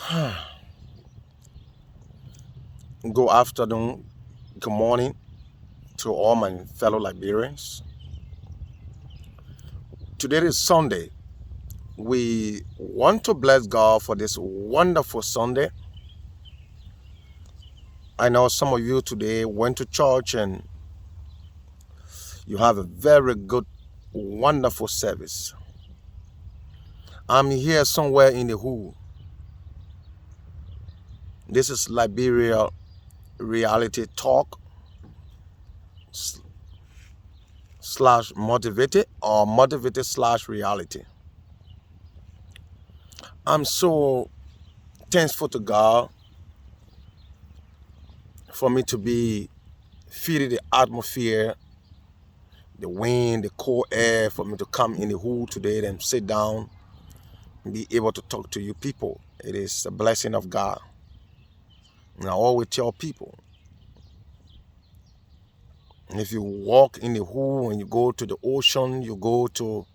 Good afternoon, good morning to all my fellow Liberians. Today is Sunday. We want to bless God for this wonderful Sunday. I know some of you today went to church and you have a very good, wonderful service. I'm here somewhere in the hood. This is Liberia Reality Talk slash motivated or motivated slash reality. I'm so thankful to God for me to be feeling the atmosphere, the wind, the cold air, for me to come in the hood today and sit down and be able to talk to you people. It is a blessing of God. And I always tell people, if you walk in the hood, when you go to the ocean, you go to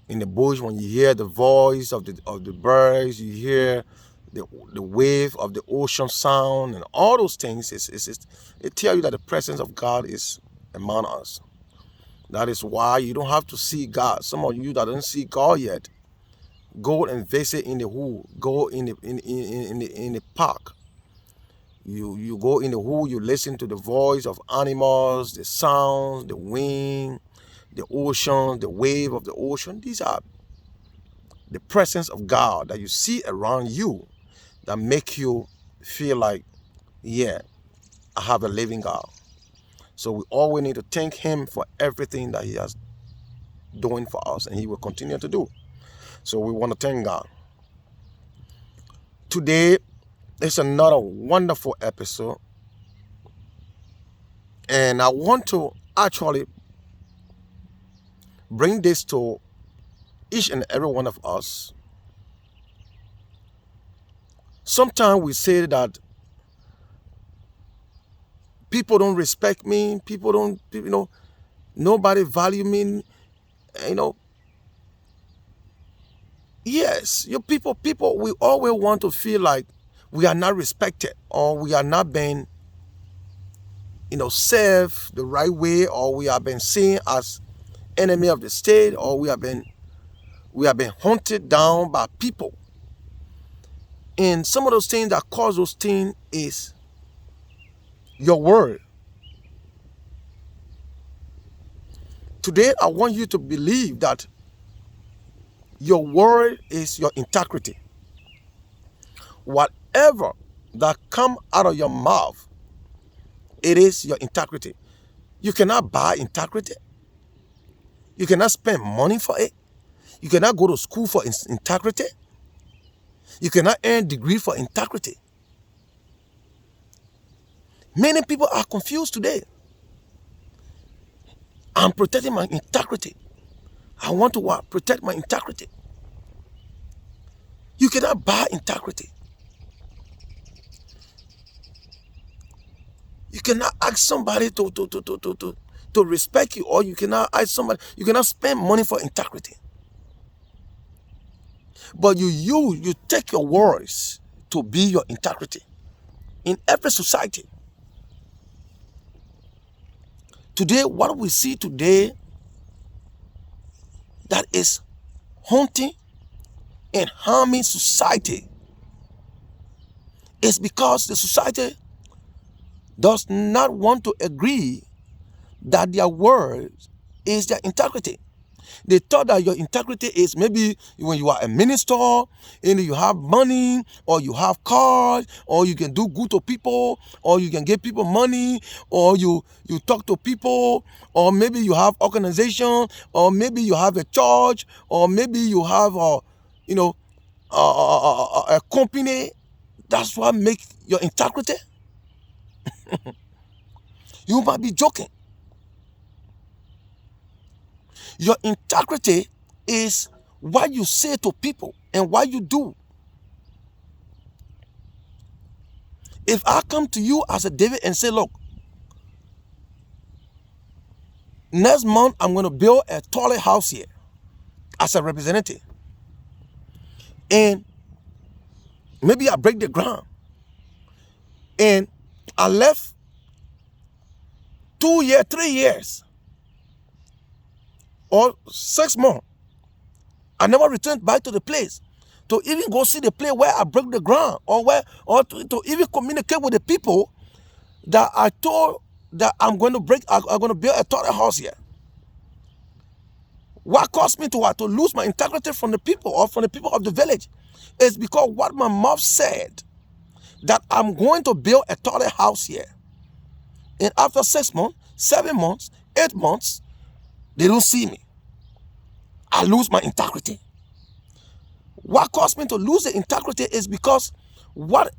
in the bush, when you hear the voice of the birds, you hear the wave of the ocean sound and all those things, it tells you that the presence of God is among us. That is why you don't have to see God. Some of you that don't see God yet, go and visit in the hood. Go in the park. You go in the hood. You listen to the voice of animals, the sounds, the wind, the ocean, the wave of the ocean. These are the presence of God that you see around you that make you feel like, yeah, I have a living God. So we always need to thank Him for everything that He has doing for us, and He will continue to do. So we want to thank God. Today is another wonderful episode, and I want to actually bring this to each and every one of us. Sometimes we say that people don't respect me, people don't, nobody value me, you know. Yes, you people, we always want to feel like we are not respected or we are not being, served the right way, or we are being seen as enemy of the state, or we have been hunted down by people. And some of those things that cause those things is your word. Today I want you to believe that your word is your integrity. Whatever that come out of your mouth, it is your integrity. You cannot buy integrity. You cannot spend money for it. You cannot go to school for integrity. You cannot earn degree for integrity. Many people are confused today. I'm protecting my integrity. I want to protect my integrity. You cannot buy integrity. You cannot ask somebody to respect you, or you cannot ask somebody, you cannot spend money for integrity. But you take your words to be your integrity in every society. Today, what we see today that is haunting and harming society is because the society does not want to agree that their words is their integrity. They thought that your integrity is maybe when you are a minister and you have money, or you have cars, or you can do good to people, or you can give people money, or you talk to people, or maybe you have organization, or maybe you have a church, or maybe you have a company. That's what makes your integrity. You might be joking. Your integrity is what you say to people and what you do. If I come to you as a David and say, look, next month I'm going to build a toilet house here as a representative. And Maybe I break the ground. And I left 2 years, 3 years, or 6 months. I never returned back to the place to even go see the place where I broke the ground, or to even communicate with the people that I told that I'm going to build a toilet house here. What caused me to lose my integrity from the people, or from the people of the village, is because what my mouth said, that I'm going to build a toilet house here. And after 6 months, 7 months, 8 months, they don't see me. I lose my integrity. What caused me to lose the integrity is because what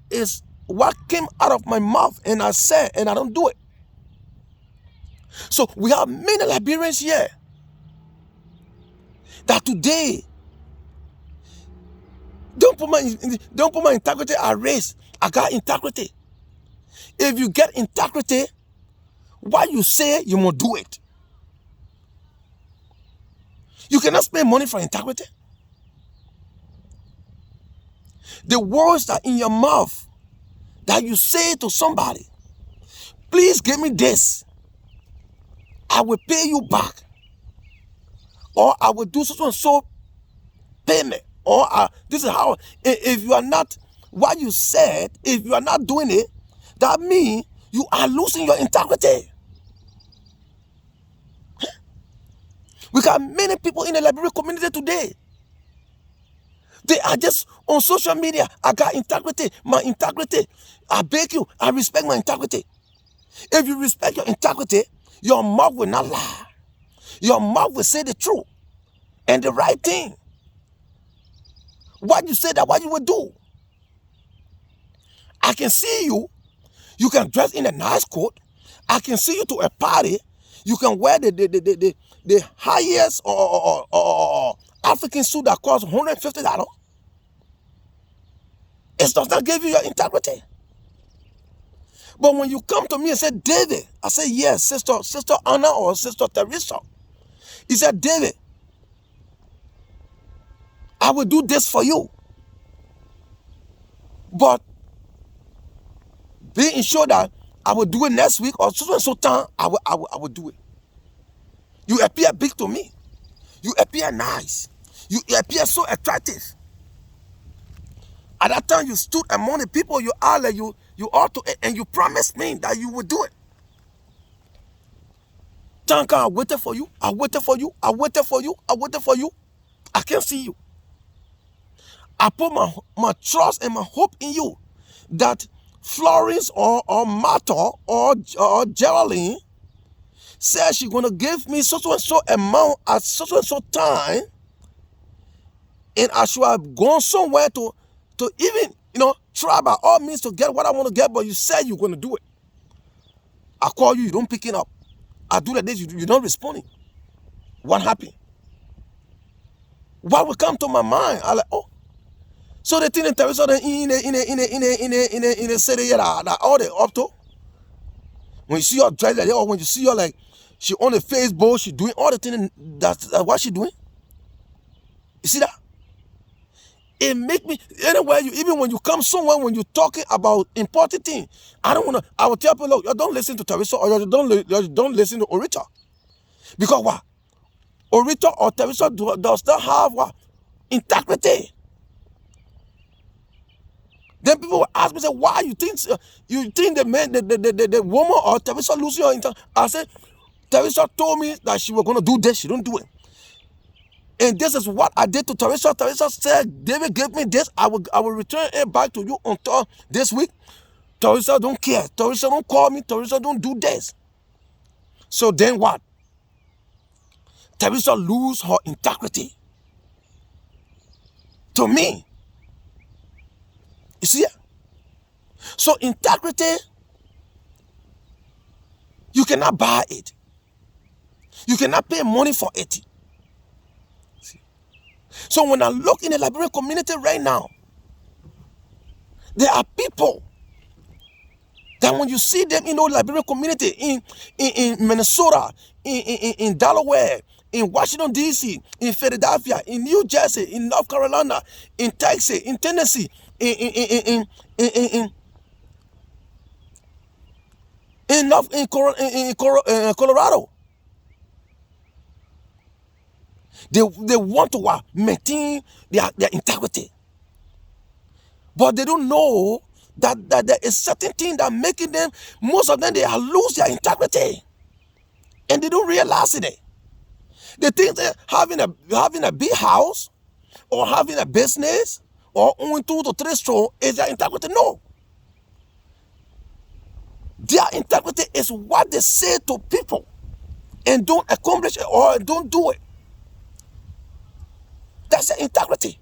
came out of my mouth and I said, and I don't do it. So we have many Liberians here that today don't put my integrity at risk. I got integrity. If you get integrity, what you say, you must do it. You cannot spend money for integrity. The words that in your mouth that you say to somebody, please give me this, I will pay you back, or I will do so and so payment, or this is how. If you are not what you said, if you are not doing it, that means you are losing your integrity. We got many people in the Liberian community today. They are just on social media. I got integrity, my integrity. I beg you, I respect my integrity. If you respect your integrity, your mouth will not lie. Your mouth will say the truth and the right thing. What you say, that what you will do. I can see you. You can dress in a nice coat. I can see you to a party. You can wear the highest or African suit that costs $150. It does not give you your integrity. But when you come to me and say, David, I say, yes, Sister Anna or Sister Teresa. He said, David, I will do this for you. But being sure that I will do it next week or so time, I will do it. You appear big to me. You appear nice. You appear so attractive. At that time, you stood among the people you are like you ought to, and you promised me that you would do it. Thank God, I waited for you. I waited for you. I waited for you. I waited for you. I can't see you. I put my trust and my hope in you that Florence or Martha or Geraldine said she's going to give me so and so amount at so and so time, and I should have gone somewhere to even, try by all means to get what I want to get, but you said you're going to do it. I call you, you don't pick it up. I do like this, you're not responding. What happened? What will come to my mind? I like, oh. So the thing in Teresa in the city that all they up to. When you see her dress like that, or when you see her like she on the Facebook, she doing all the things that's what she doing. You see that? It make me anywhere even when you come somewhere, when you're talking about important things, I will tell people, look, you don't listen to Teresa, or you don't listen to Orita. Because what? Orita or Teresa does not have what? Integrity. Then people will ask me, say, why you think the man, the woman or Teresa losing her integrity? I said, Teresa told me that she was going to do this, she don't do it. And this is what I did to Teresa. Teresa said, David gave me this. I will return it back to you until this week. Teresa don't care. Teresa don't call me. Teresa don't do this. So then what? Teresa lose her integrity. To me. You see? So integrity, you cannot buy it. You cannot pay money for it. So when I look in the Liberian community right now, there are people that when you see them in the Liberian community in Minnesota, in Delaware, in Washington, D.C., in Philadelphia, in New Jersey, in North Carolina, in Texas, in Tennessee, in Colorado. They want to maintain their integrity. But they don't know that there is certain thing that making them, most of them, they lose their integrity. And they don't realize it. They think that having a big house or having a business or owning 2 to 3 stores is their integrity. No. Their integrity is what they say to people and don't accomplish it or don't do it. That's their integrity.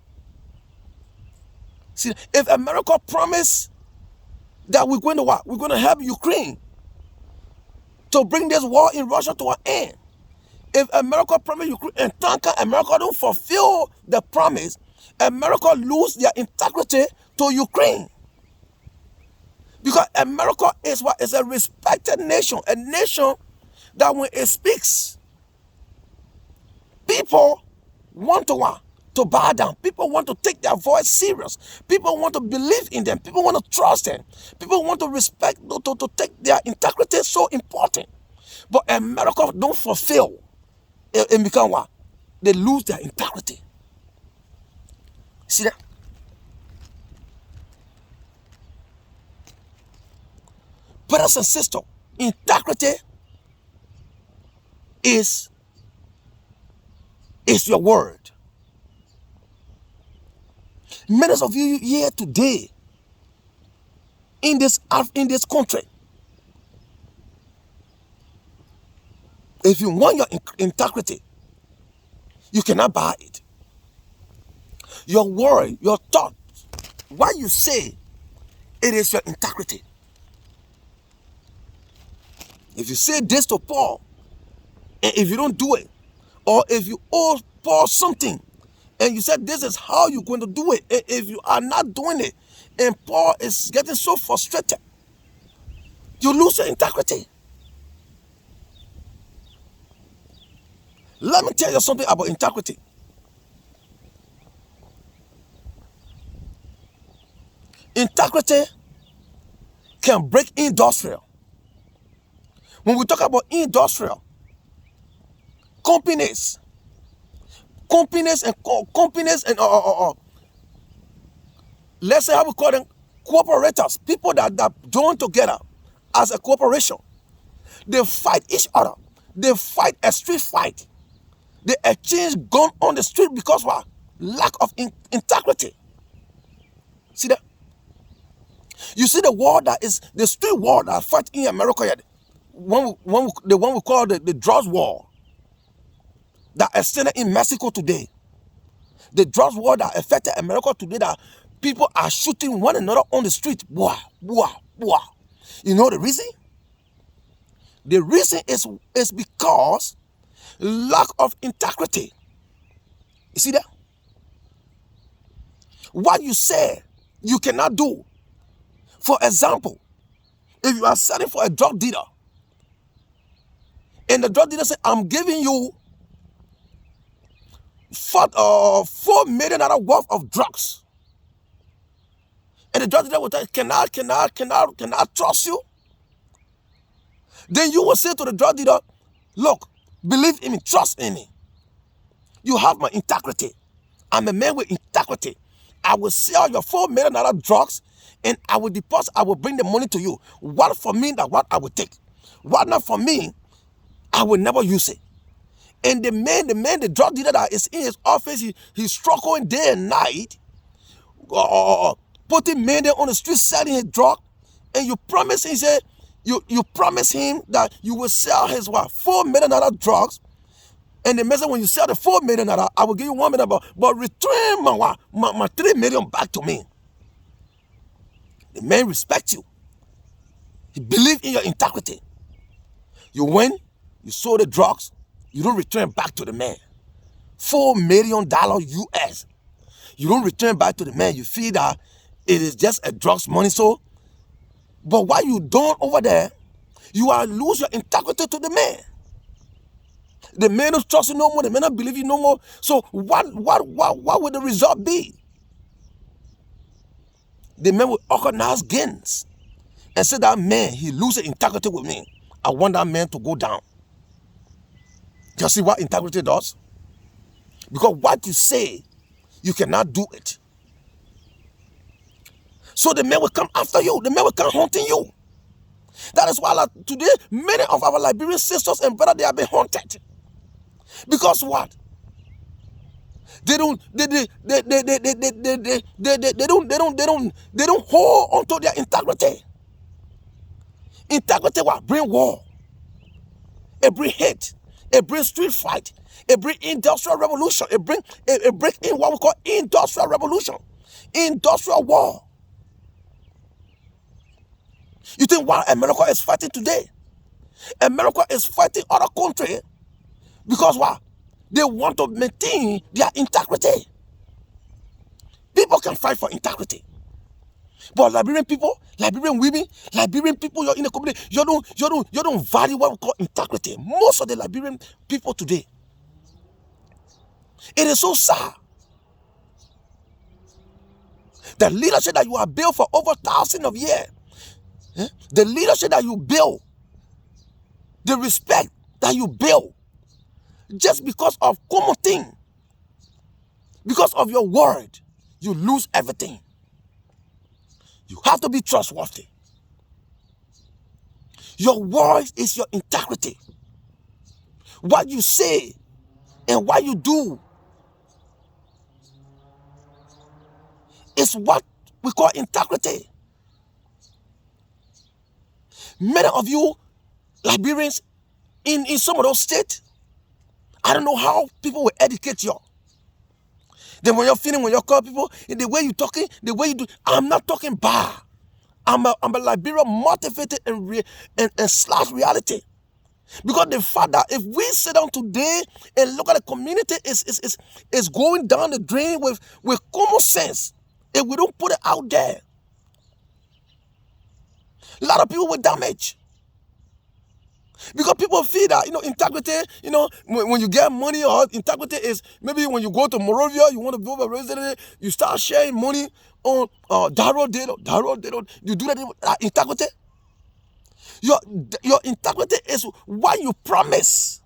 See, if America promised that we're going to help Ukraine to bring this war in Russia to an end. If America promised Ukraine and America don't fulfill the promise, America lose their integrity to Ukraine. Because America is a respected nation, a nation that when it speaks, people want to bow down. People want to take their voice serious. People want to believe in them. People want to trust them. People want to respect, to take their integrity so important. But America don't fulfill. And become what? They lose their integrity. See that? Brothers and sisters, integrity is your word. Many of you here today in this country, if you want your integrity, you cannot buy it. Your word, your thought, what you say, it is your integrity. If you say this to Paul, and if you don't do it, or if you owe Paul something, and you said this is how you're going to do it, and if you are not doing it, and Paul is getting so frustrated, you lose your integrity. Let me tell you something about integrity. Integrity can break industrial. When we talk about industrial, companies and let's say how we call them cooperators, people that join together as a corporation. They fight each other. They fight a street fight. They exchange gun on the street because what? Lack of integrity. See that? You see the war that is the street war that fight in America yet. The one we call the drugs war that extended in Mexico today. The drugs war that affected America today, that people are shooting one another on the street. Wow. You know the reason? The reason is because lack of integrity. You see that? What you say, you cannot do. For example, if you are selling for a drug dealer, and the drug dealer says, I'm giving you $4 million worth of drugs. And the drug dealer will tell you, can I trust you? Then you will say to the drug dealer, look, believe in me, trust in me. You have my integrity. I'm a man with integrity. I will sell your $4 million drugs and I will deposit, I will bring the money to you. What for me, that what I will take. What not for me, I will never use it. And the drug dealer that is in his office, he's struggling day and night, putting men there on the street selling his drug, and you promise him, he said, you promise him that you will sell his what, $4 million drugs, and the message when you sell the $4 million, I will give you $1 million, but return my $3 million back to me. The man respects you. He believes in your integrity. You win, you sold the drugs, you don't return back to the man. $4 million US. You don't return back to the man. You feel that it is just a drugs money. So, but what you done over there, you are lose your integrity to the man. They may not trust you no more. They may not believe you no more. So what would the result be? The man will organize gains and say that man, he loses integrity with me. I want that man to go down. You see what integrity does? Because what you say, you cannot do it. So the man will come after you. The man will come hunting you. That is why today, many of our Liberian sisters and brothers, they have been haunted. Because what? They don't hold onto their integrity. Integrity will bring war. It bring hate. It brings street fight. It brings industrial revolution. It bring in what we call industrial revolution. Industrial war. You think why America is fighting today? America is fighting other countries because what? They want to maintain their integrity. People can fight for integrity. But Liberian people, Liberian women, Liberian people, you're in the community, you don't value what we call integrity. Most of the Liberian people today. It is so sad. The leadership that you have built for over thousands of years, the leadership that you build, the respect that you build, just because of common thing, because of your word, you lose everything. You have to be trustworthy. Your word is your integrity. What you say and what you do is what we call integrity. Many of you Liberians in some of those states, I don't know how people will educate you. Then when you call people, in the way you're talking, the way you do, I'm not talking bad. I'm a Liberian motivated and slash reality. Because the fact that if we sit down today and look at the community is going down the drain with common sense, if we don't put it out there, a lot of people will damage. Because people feel that, integrity, when you get money, or integrity is maybe when you go to Moravia, you want to build a resident, you start sharing money on Daro, you do that integrity. Your integrity is what you promise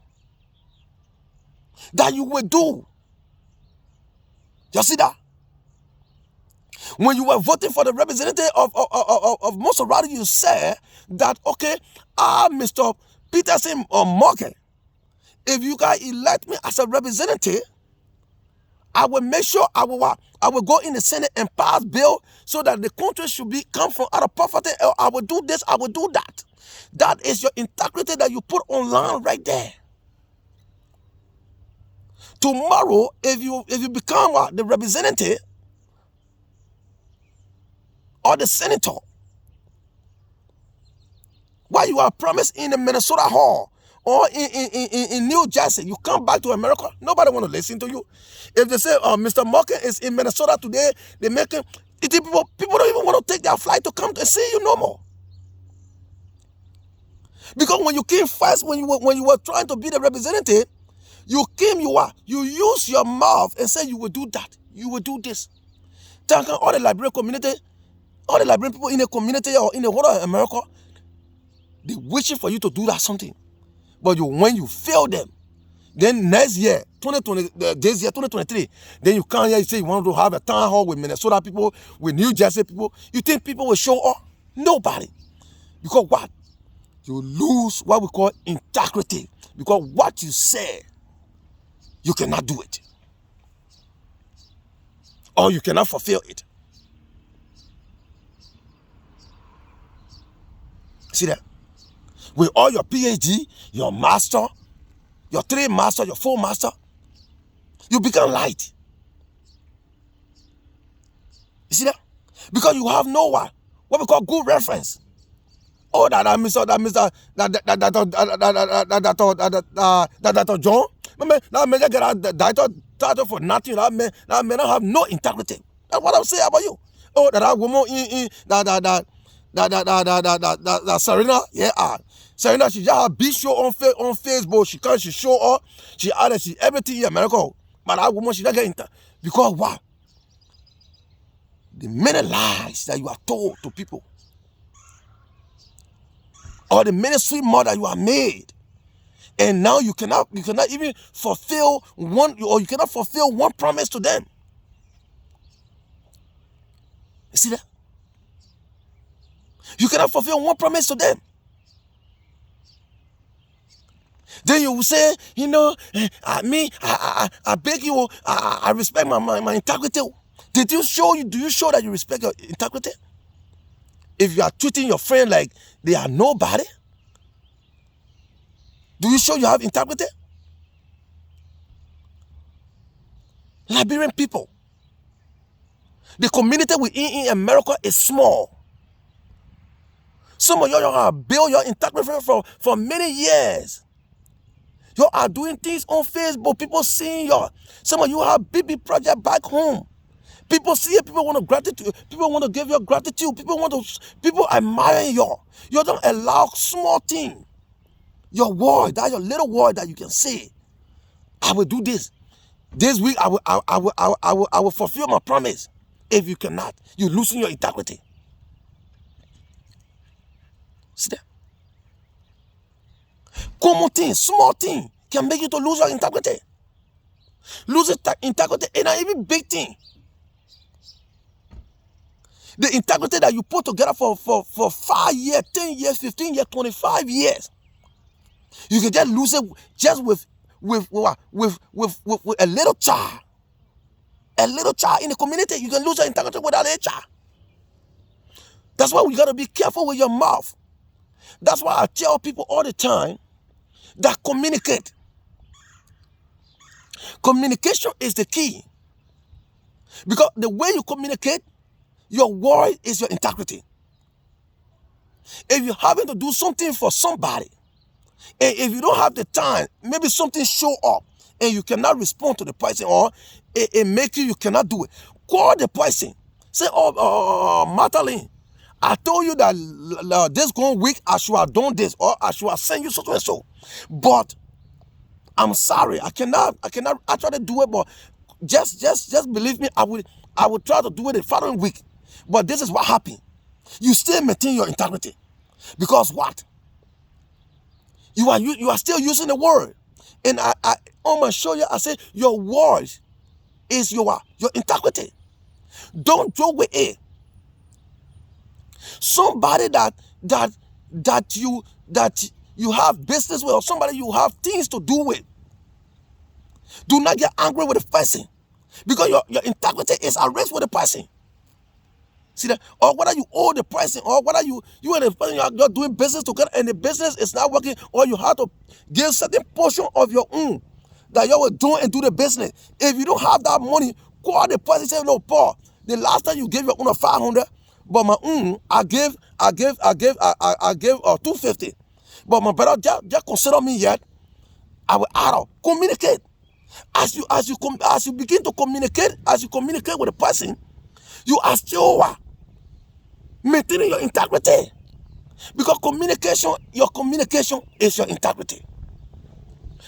that you will do. You see that? When you were voting for the representative of Monserrate, you said that, okay, Mr. Peterson or Morgan, if you guys elect me as a representative, I will make sure I will go in the Senate and pass bill so that the country should come from out of poverty. I will do this, I will do that. That is your integrity that you put online right there. Tomorrow, if you become the representative or the senator, what you are promised in the Minnesota Hall or in New Jersey, you come back to America, nobody want to listen to you. If they say, Mr. Morgan is in Minnesota today, they make him, people don't even want to take their flight to come to see you no more. Because when you came first, when you were trying to be the representative, you use your mouth and say you will do that, you will do this. Thank all the Liberian community, all the Liberian people in the community or in the whole of America, they're wishing for you to do that something. But when you fail them, then next year, 2023, then you come here and say you want to have a town hall with Minnesota people, with New Jersey people. You think people will show up? Nobody. Because what? You lose what we call integrity. Because what you say, you cannot do it. Or you cannot fulfill it. See that? With all your PhD, your master, your 3 master, your 4 master, you become light. You see that? Because you have no what we call good reference. Oh, that John, that man get a title for nothing. That man don't have no integrity. That's what I'm saying about you. Oh, that woman that Serena, yeah, Serena, she just have big show on Facebook. She comes, she show up, she added, she everything in America. But that woman, she not get into because what? The many lies that you are told to people, or the many sweet mother you are made, and now you cannot even fulfill one, or you cannot fulfill one promise to them. You see that? You cannot fulfill one promise to them. Then you will say, you know, I beg you, I respect my integrity. Do you show that you respect your integrity? If you are treating your friend like they are nobody, do you show you have integrity? Liberian people, the community in America is small. Some of you have built your integrity for many years. You are doing things on Facebook. People seeing you. Some of you have big project back home. People see it. People want to gratitude. People want to give you gratitude. People admire you. You don't allow small thing. Your word, that your little word that you can say. I will do this. This week I will fulfill my promise. If you cannot, you losing your integrity. See that? Common thing, small thing can make you to lose your integrity. Losing integrity is not even big thing. The integrity that you put together for 5 years, 10 years, 15 years, 25 years, you can just lose it just with a little child. A little child in the community, you can lose your integrity without a child. That's why we got to be careful with your mouth. That's why I tell people all the time that communicate. Communication is the key. Because the way you communicate, your word is your integrity. If you're having to do something for somebody, and if you don't have the time, maybe something show up and you cannot respond to the person, or it make you cannot do it, call the person. Say, Madeline, I told you that this going week I should have done this, or I should have sent you so and so. But I'm sorry, I cannot actually do it, but just believe me, I will try to do it the following week. But this is what happened. You still maintain your integrity. Because what? You are still using the word. And I on my show you, I say your word is your integrity. Don't joke with it. Somebody that you have business with, or somebody you have things to do with, do not get angry with the person, because your integrity is at risk with the person. See that? Or whether you owe the person, or whether you and the person you're doing business together and the business is not working, or you have to give certain portion of your own that you will do and do the business. If you don't have that money, call the person and say, no, Paul, the last time you gave your own 500, but my own I give 250. But my brother, just consider me yet. I will add up. Communicate. As you begin to communicate, as you communicate with the person, you are still maintaining your integrity. Because your communication is your integrity.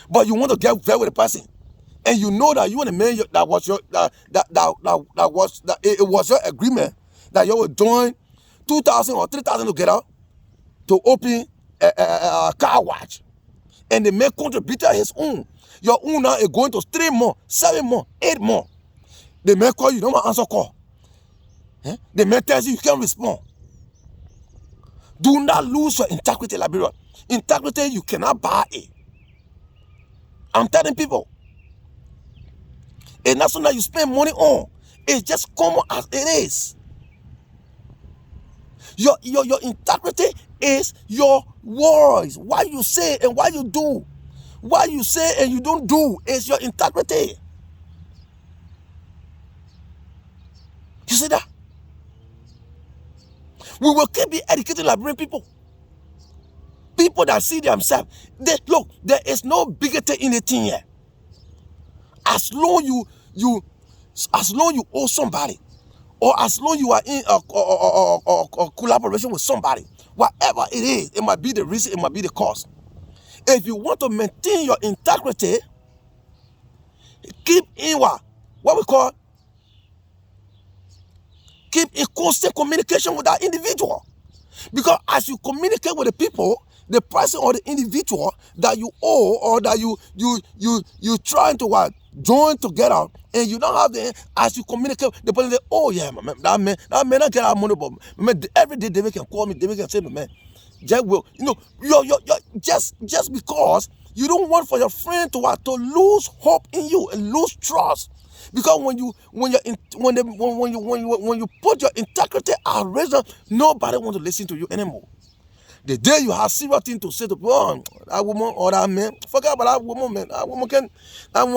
But you want to get very with the person, and you know that you and the man it was your agreement that you were doing 2,000 or 3,000 together to open a car wash, and the man contributed his own. Your own now is going to 3 more, 7 more, 8 more. The man call you don't want to answer call. The man tells you can't respond. Do not lose your integrity, Liberian. Integrity, you cannot buy it. I'm telling people. It's not something that you spend money on. It's just common as it is. Your integrity is your words. What you say and what you do. What you say and you don't do is your integrity. You see that? We will keep being educated Liberian people. People that see themselves. Look, there is no bigotry in the thing here. As long you owe somebody, or as long you are in a collaboration with somebody, whatever it is, it might be the reason, it might be the cause. If you want to maintain your integrity, keep in what we call, keep in constant communication with that individual. Because as you communicate with the people, the person or the individual that you owe, or that you trying to join together, and you don't have the, as you communicate, the person say, oh yeah, man, that man not get our money, but man, every day they can call me, they can say, man, Jack will, you're just because you don't want for your friend to lose hope in you and lose trust. Because when you put your integrity at risk, nobody want to listen to you anymore. The day you have serious thing to say to people, oh, that woman or that man, forget about that woman, man. That woman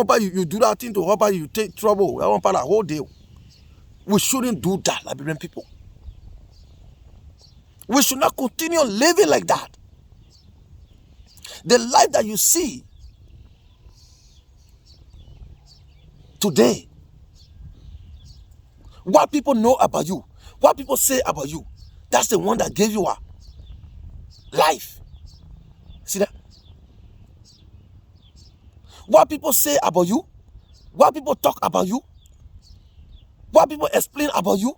part you do that thing to her, you take trouble. That one part the whole day. We shouldn't do that, Liberian people. We should not continue living like that. The life that you see today, what people know about you, what people say about you, that's the one that gave you a life. See that? What people say about you, what people talk about you, what people explain about you,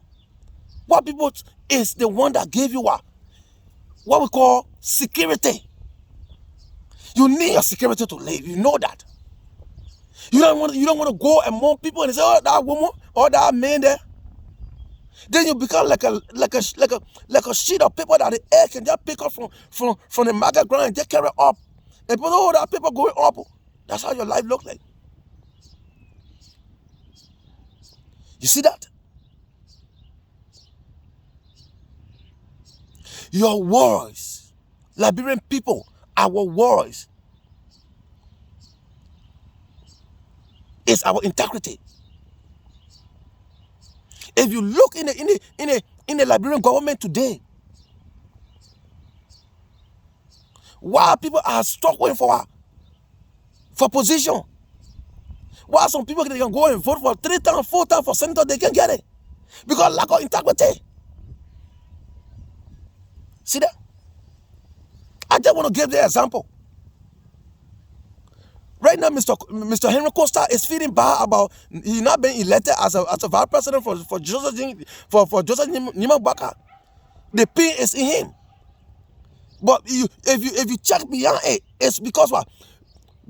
what people is the one that gave you a, what we call, security. You need your security to live. You know that. You don't want to go among people and say, oh, that woman or that man there. Then you become like a sheet of paper that the air can just pick up from the market ground and just carry up. And people, oh, that paper going up. That's how your life looks like. You see that? Your words, Liberian people, our words is our integrity. If you look in the Liberian government today, why people are struggling for position, why some people they can go and vote for 3 times, 4 times for senator, they can get it because lack of integrity. See that? I just want to give the example. Right now, Mr. Henry Costa is feeling bad about he not being elected as a vice president for Joseph Nima Baka. The pain is in him. But if you check beyond it, it's because what?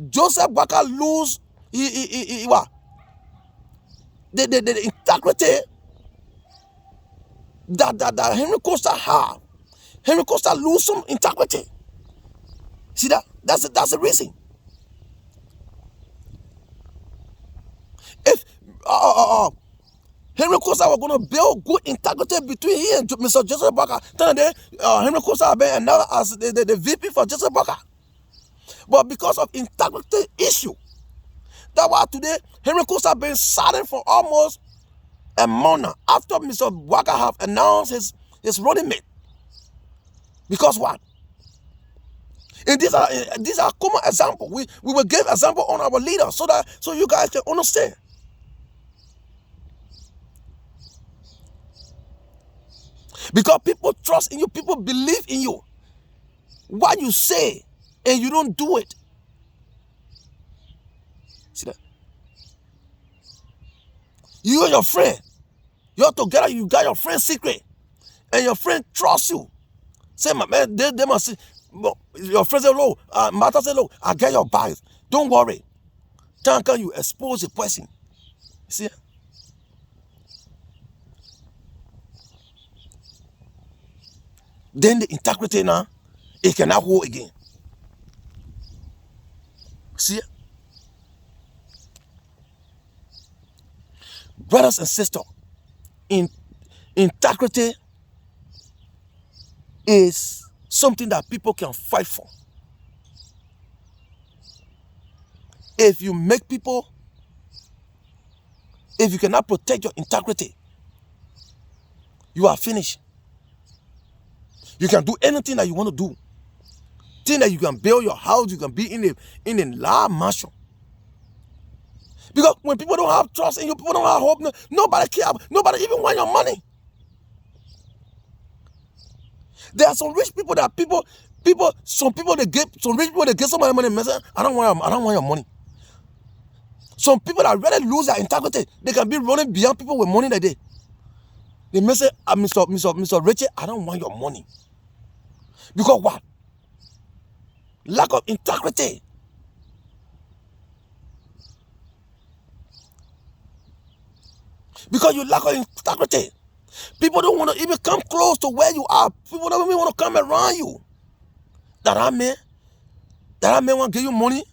Joseph Baka lose what? The integrity that Henry Costa have. Henry Costa lose some integrity. See that? That's the reason. If Henry Costa was going to build good integrity between he and Mr. Joseph Baka, then Henry Costa has been announced as the VP for Joseph Baka. But because of integrity issue, that's why today Henry Costa has been silent for almost a month after Mr. Baka have announced his running mate. Because what? And these are common examples. We will give example on our leaders so you guys can understand. Because people trust in you, people believe in you. What you say and you don't do it. See that? You and your friend, you're together, you got your friend's secret, and your friend trusts you. Say, my man, they must say, your friend say, look, Martha say, look, I get your bias. Don't worry. Thank you expose the person. See? Then the integrity now, it cannot hold again. See? Brothers and sisters, integrity is something that people can fight for. If you make people, if you cannot protect your integrity, you are finished. You can do anything that you want to do. Think that you can build your house, you can be in a large mansion. Because when people don't have trust in you, people don't have hope, nobody cares. Nobody even want your money. There are some rich people that some rich people they get somebody money and say, I don't want your money. Some people that really lose their integrity, they can be running beyond people with money that they may say, Mr. Richard, I don't want your money. Because what? Lack of integrity. Because you lack of integrity. People don't want to even come close to where you are. People don't even want to come around you. That man want to give you money.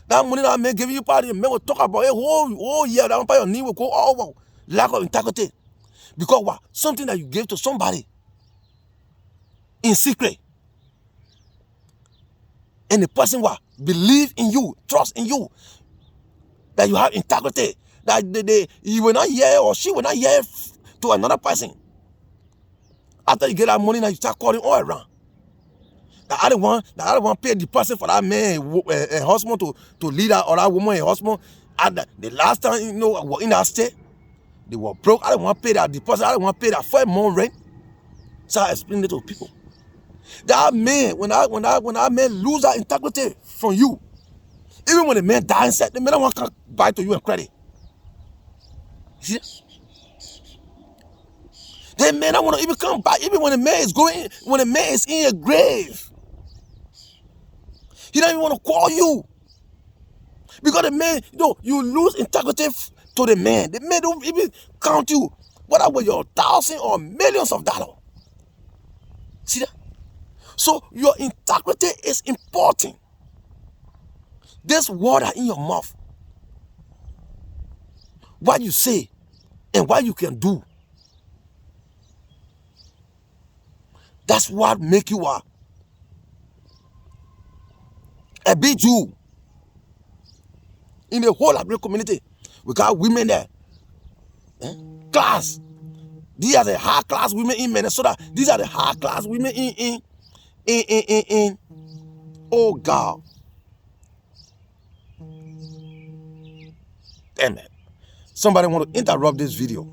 That money that man giving you party, man will talk about it whole year. That your knee will go all over. Lack of integrity. Because what? Something that you gave to somebody in secret. And the person what? Believe in you, trust in you. That you have integrity. That you will not hear or she will not hear to another person. After you get that money, now you start calling all around. The other one pay the person for that man, a husband to lead that or that woman, a husband. And the last time was in that state, they were broke. I don't want to pay that deposit. I don't want to pay that 4 month rent. So I explained it to people. That man, when that man lose that integrity from you, even when the man dies, the man don't want to buy to you in credit. See? The man don't want to even come back, even when the man is in your grave. He don't even want to call you. Because the man, you lose integrity to the man. The man don't even count you, whether with your thousands or millions of dollars. See that? So your integrity is important. This water in your mouth, what you say and what you can do, that's what make you a big Jew. In the whole African community, we got women there. Class. These are the high class women in Minnesota. These are the high class women in oh God. Damn it. Somebody want to interrupt this video.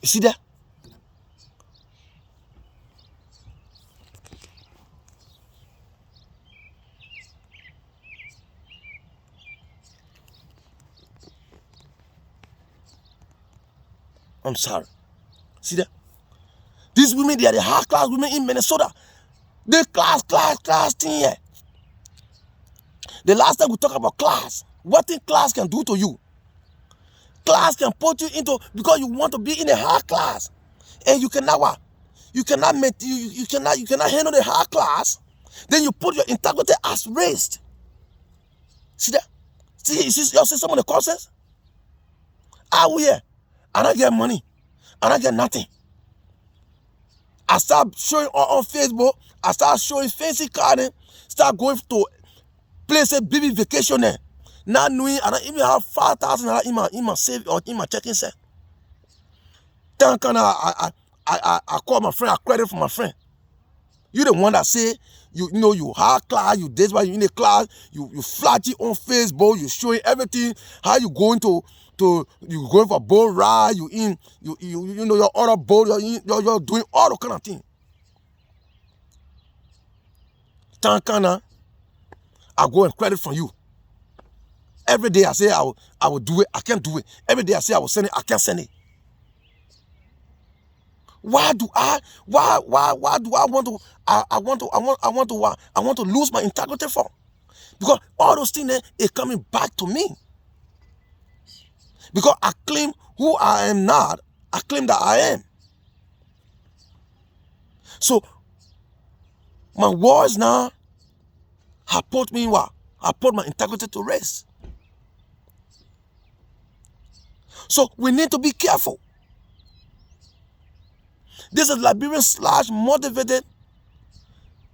You see that? I'm sorry. See that? These women, they are the high class women in Minnesota. They class thing here. The last time we talk about class, what thing class can do to you? Class can put you into, because you want to be in a high class, and you cannot what? You cannot handle the high class. Then you put your integrity as raised. See that? You see some of the causes? Out here, I don't get money. I don't get nothing. I start showing on Facebook. I start showing fancy cars. Start going to places, baby vacation there. Not knowing I don't even have $5,000 in my save or in my checking set. Then I call my friend. I credit for my friend. You the one that say you high class, you this why you in the class, you flash it on Facebook, you showing everything, how you going to you going for boat ride, you your other boat, you're doing all the kind of thing. Then I go and credit from you. Every day I say I will do it, I can't do it. Every day I say I will send it, I can't send it. Why do I want to lose my integrity for? Because all those things is coming back to me. Because I claim who I am not, I claim that I am. So my words now have put me what? I put my integrity to rest. So we need to be careful. This is Liberian / motivated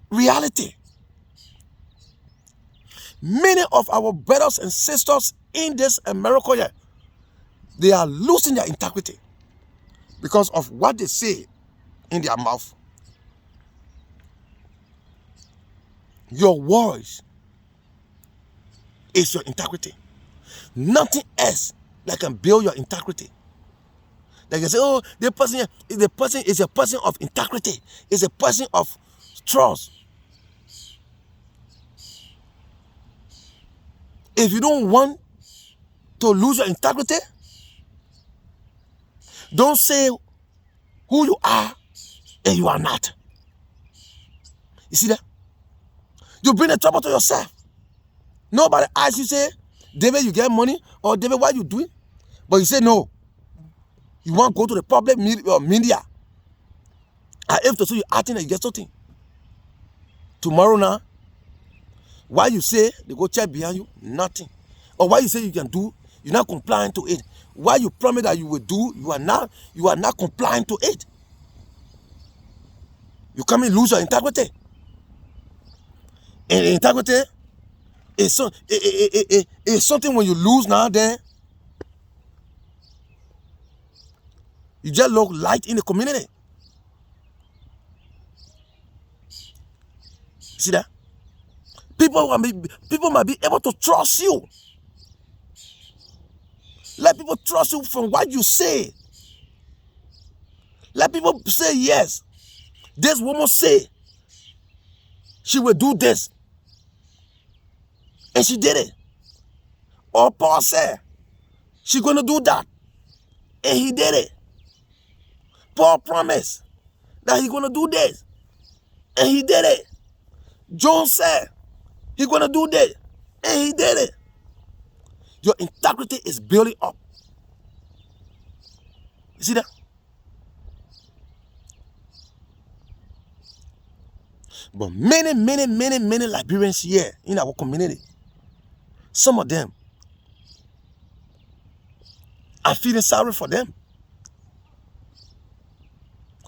reality. Many of our brothers and sisters in this America here, they are losing their integrity because of what they say in their mouth. Your words is your integrity. Nothing else that can build your integrity. They can say, oh, the person is a person of integrity, is a person of trust. If you don't want to lose your integrity, don't say who you are and you are not. You see that? You bring the trouble to yourself. Nobody asks you, say, David, you get money, or David, what you doing? But you say no. You want to go to the public media. I have to see you acting like you get something. Tomorrow now, why you say they go check behind you? Nothing. Or why you say you can do, you're not complying to it. Why you promise that you will do, you are not complying to it. You come and lose your integrity. And integrity is something when you lose now, then you just look light in the community. See that? People might be able to trust you. Let people trust you from what you say. Let people say, yes, this woman say she will do this. And she did it. Or Paul said she's going to do that. And he did it. Paul promised that he's going to do this. And he did it. John said he's going to do this. And he did it. Your integrity is building up. You see that? But many Liberians here in our community, some of them, I'm feeling sorry for them.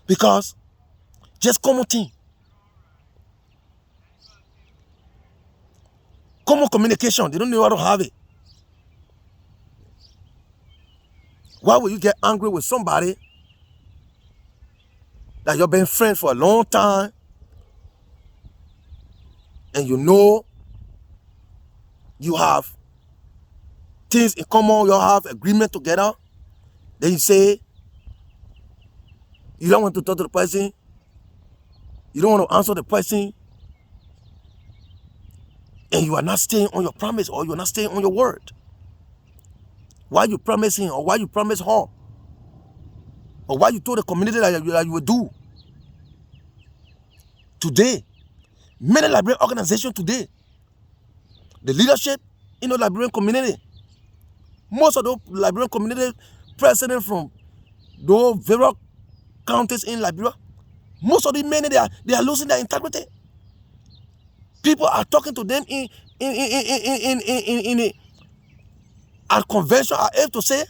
Because just common thing. Common communication, they don't know how to have it. Why will you get angry with somebody that you've been friends for a long time and you know you have things in common, you have agreement together, then you say you don't want to talk to the person, you don't want to answer the person, and you are not staying on your promise or you are not staying on your word. Why you promise him or why you promise her? Or why you told the community that you would do? Today, many Liberian organizations today, the leadership in the Liberian community, most of the Liberian community president from those various counties in Liberia, most of the men, they are losing their integrity. People are talking to them at convention, I have to say,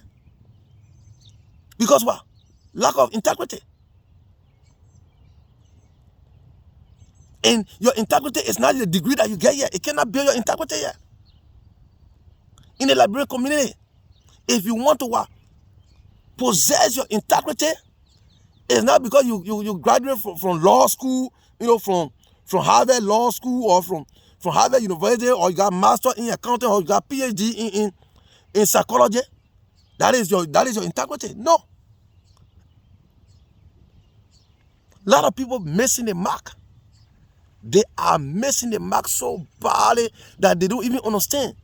because what? Lack of integrity. And your integrity is not the degree that you get here. It cannot build your integrity here. In the Liberian community, if you want to possess your integrity, it's not because you graduate from law school, from Harvard Law School or from Harvard University, or you got master in accounting, or you got PhD in psychology. That is your integrity. No. A lot of people missing the mark. They are missing the mark so badly that they don't even understand.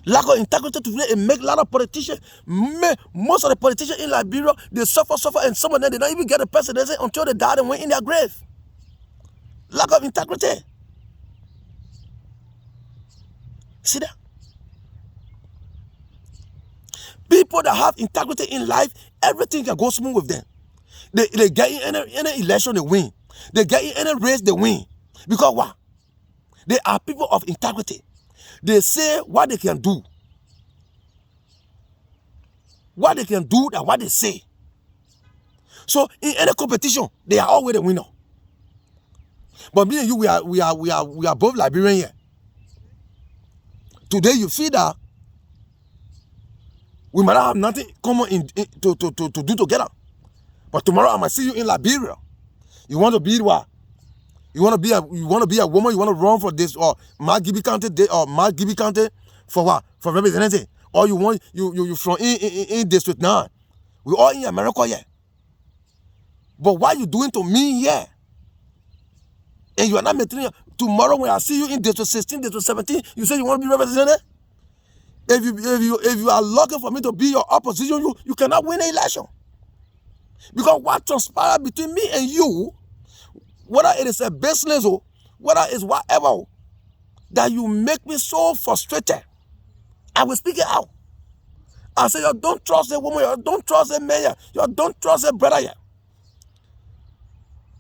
Lack of integrity today, it make a lot of politicians, most of the politicians in Liberia, they suffer, and some of them, they don't even get a presidency until they die and went in their grave. Lack of integrity. See that? People that have integrity in life, everything can go smooth with them. They get in any election, they win. They get in any race, they win. Because what? They are people of integrity. They say what they can do. What they can do and what they say. So in any competition, they are always the winner. But me and you, we are both Liberian here. Today you feel that we might not have nothing common to do together. But tomorrow I might see you in Liberia. You want to be what? You want to be a woman. You want to run for this or Margibi County for what? For representative. Or you want you from in District 9. We all in America here. But what you doing to me here? And you are not maintaining. Tomorrow when I see you in District 16, District 17, you say you want to be representative. If you are looking for me to be your opposition, you cannot win an election. Because what transpired between me and you, whether it is a business or whether it's whatever, that you make me so frustrated. I will speak it out. I say, you don't trust a woman, you don't trust a man, you don't trust a brother yet.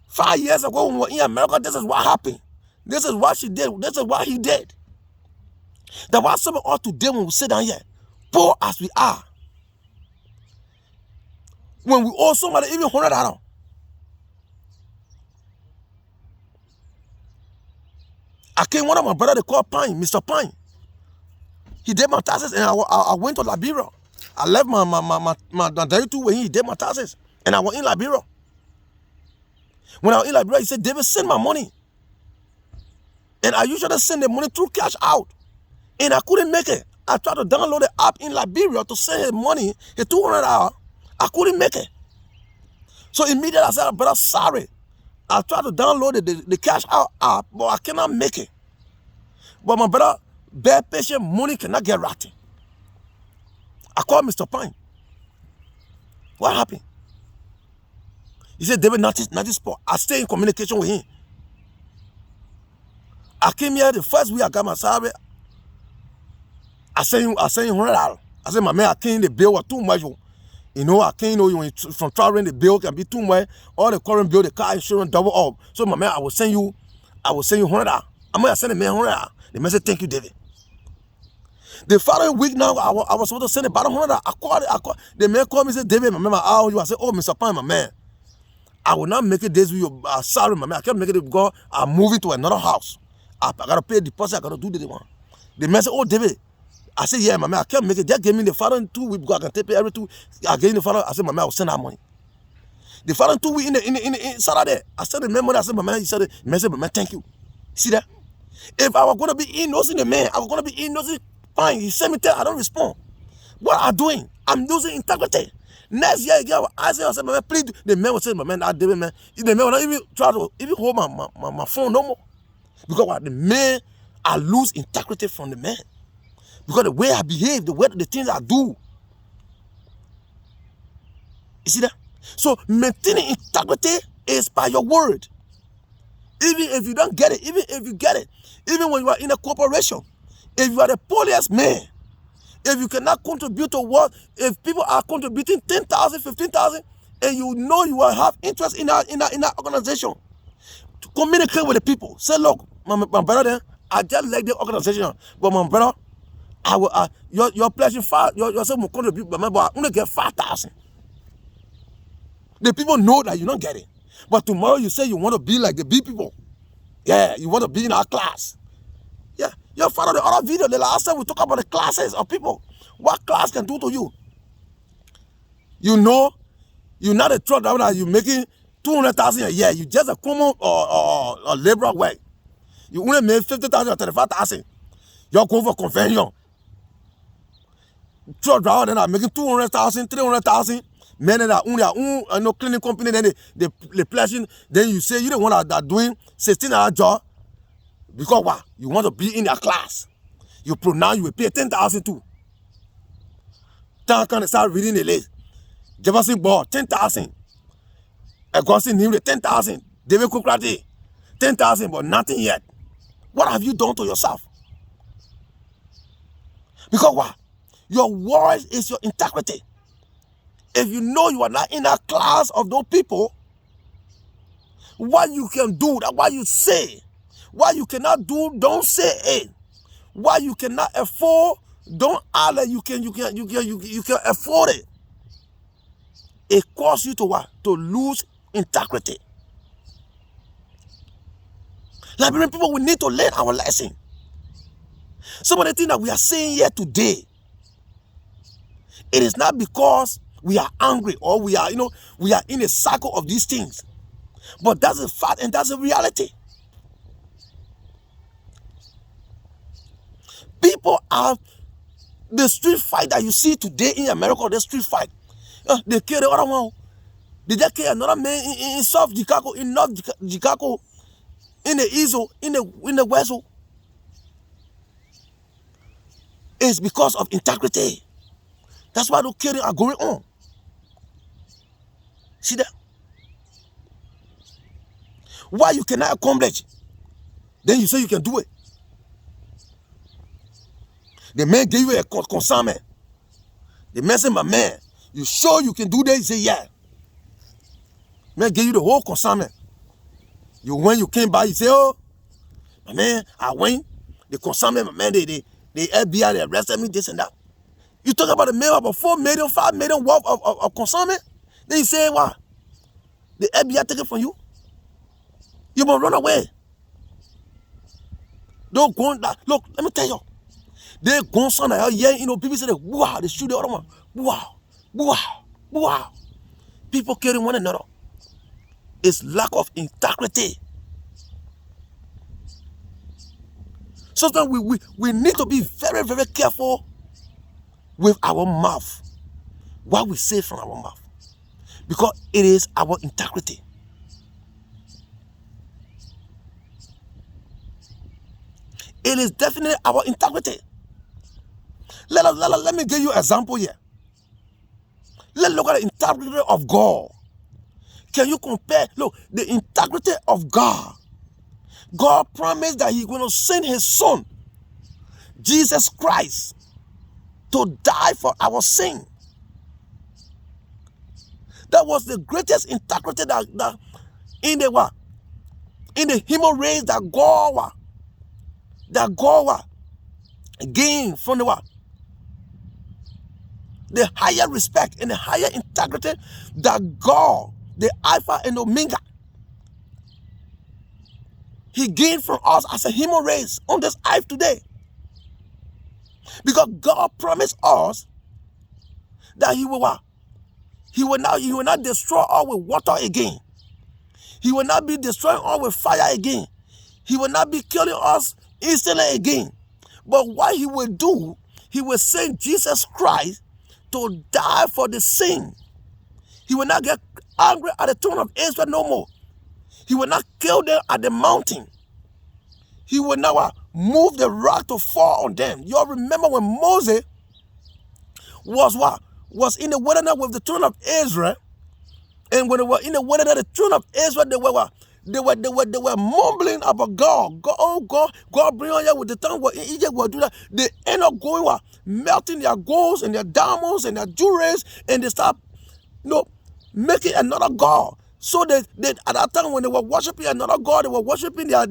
5 years ago when we were in America, this is what happened. This is what she did. This is what he did. That's why some of us today when we sit down here, poor as we are, when we owe somebody even $100, I came one of my brother, they call Pine, Mr. Pine. He did my taxes and I went to Liberia. I left my W-2 when he did my taxes and I was in Liberia. When I was in Liberia, he said, David, send my money. And I usually send the money through cash out. And I couldn't make it. I tried to download the app in Liberia to send his money, his $200. I couldn't make it. So immediately I said, brother, sorry. I tried to download the cash out app, but I cannot make it. But my brother, bad patient money cannot get ratty. I called Mr. Pine. What happened? He said, David, not this spot. I stay in communication with him. I came here the first week I got my salary. I sent him $100. I said, my man, I can't, the bill was too much. You know, I can't know you from traveling, the bill can be too much. All the current bill, the car insurance double up. So my man, I will send you $100. I'm gonna send the man $100. The man said, thank you, David. The following week now, I was supposed to send about $100. I called. The man called me and said, David, my man, I owe you. I said, oh, Mr. Pine, my man, I will not make it this week. Sorry, my man, I can't make it because I'm moving to another house. I gotta pay a deposit, I gotta do the one. The man said, oh, David. I said, yeah, my man, I can't make it. They gave me the following 2 weeks because I can take pay every 2. I gave the following. I said, my man, I will send that money. The following 2 weeks in Saturday, I sent the man money. I said, my man, he said, the man said, my man, thank you. See that? If I was going to be innocent, the man, I was going to be innocent, fine. He sent me tell, I don't respond. What am I doing? I'm losing integrity. Next year, again, I said, my man, please. The man was saying, my man, that David, man. The man will not even try to even hold my phone no more. Because what? The man, I lose integrity from the man. Because the way I behave, the things I do. You see that? So maintaining integrity is by your word. Even if you don't get it, even if you get it, even when you are in a corporation, if you are the police man, if you cannot contribute to what, if people are contributing 10,000, 15,000, and you know you will have interest in that organization, to communicate with the people. Say, look, my brother, I just like the organization, but my brother, I will. You're pledging you're saying will contribute, but I only get 5,000. The people know that you don't get it, but tomorrow you say you want to be like the big people. Yeah, you want to be in our class. Yeah, you follow the other video. The last time we talk about the classes of people, what class can do to you. You know, you're not a truck driver. You're making 200,000 a year. You just a common or labor work. You only make 50,000 or 35,000. You're going for convention. Truck driver then are making 200,000, 300,000. Men that own their own no cleaning company, then they pledging. Then you say you the one that are doing 16-hour job because what? You want to be in their class. You pronounce you will pay 10,000 too. Then can start reading the list. Jefferson Ball 10,000. Augustine Neely 10,000. David Kukrati 10,000, but nothing yet. What have you done to yourself? Because what? Your word is your integrity. If you know you are not in a class of those people, what you can do, that what you say, what you cannot do, don't say it. What you cannot afford, don't act like you can afford it. It causes you to what? To lose integrity. Liberian people, we need to learn our lesson. Some of the things that we are saying here today, it is not because we are angry or we are, we are in a cycle of these things. But that's a fact and that's a reality. People are, the street fight that you see today in America, the street fight, they kill the other one. They just kill another man in South Chicago, in North Chicago, in the East, in the West. It's because of integrity. That's why those killings are going on. See that? Why you cannot accomplish? Then you say you can do it. The man gave you a consignment. The man said, my man, you sure you can do that? You say, yeah. Man gave you the whole consignment. When you came by, you say, oh, my man, I went. The consignment, my man, the FBI, they arrested me, this and that. You talk about a man about 4 million, 5 million worth of consignment. Then you say, what? The FBI take it from you? You must run away. Don't go on that. Look, let me tell you. They go somewhere, yeah, people say, wow, they shoot the other one. Wow, wow, wow. People killing one another. It's lack of integrity. Sometimes we need to be very, very careful with our mouth. What we say from our mouth. Because it is our integrity. It is definitely our integrity. Let me give you an example here. Let's look at the integrity of God. Can you compare? Look, the integrity of God. God promised that He's going to send His Son, Jesus Christ, to die for our sin. That was the greatest integrity that in the human race that God gained from the higher respect and the higher integrity that God, the Alpha and Omega, He gained from us as a human race on this earth today. Because God promised us that He will not destroy us with water again. He will not be destroying us with fire again. He will not be killing us instantly again. But what He will do, He will send Jesus Christ to die for the sin. He will not get angry at the throne of Israel no more. He will not kill them at the mountain. He will now move the rock to fall on them. You all remember when Moses was in the wilderness with the children of Israel, and when they were in the wilderness, the children of Israel, they were mumbling about God. God bring on you with the time what Egypt will do that. They end up going melting their golds and their diamonds and their jewelries, and they start making another God. So they at that time when they were worshiping another God, they were worshiping their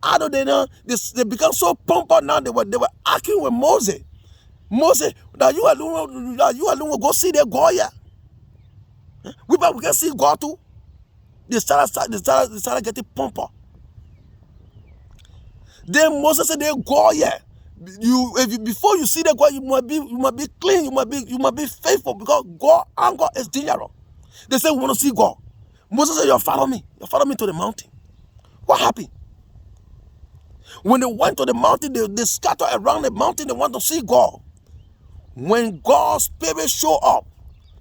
idol. They become so pumped up now. They were arguing with Moses. Moses, that you alone will go see their God here. We can see God too. They started getting pumped up. Then Moses said, "They go here. Before you see the God, you must be clean. You must be faithful, because God anger is dangerous." They said, "We want to see God." Moses said, "You follow me. You follow me to the mountain." What happened? When they went to the mountain, they scattered around the mountain. They want to see God. When God's Spirit showed up,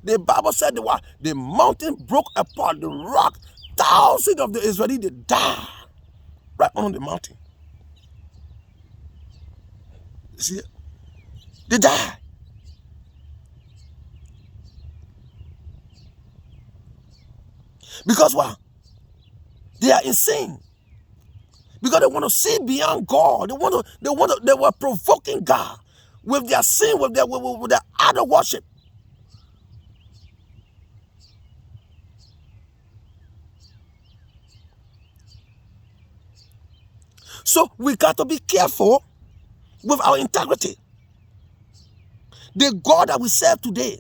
the Bible said the mountain broke apart, the rock. Thousands of the Israelites, they died right on the mountain. You see it? They died. Because what? They are insane. Because they want to see beyond God. They were provoking God with their sin, with their idol worship. So we got to be careful with our integrity. The God that we serve today,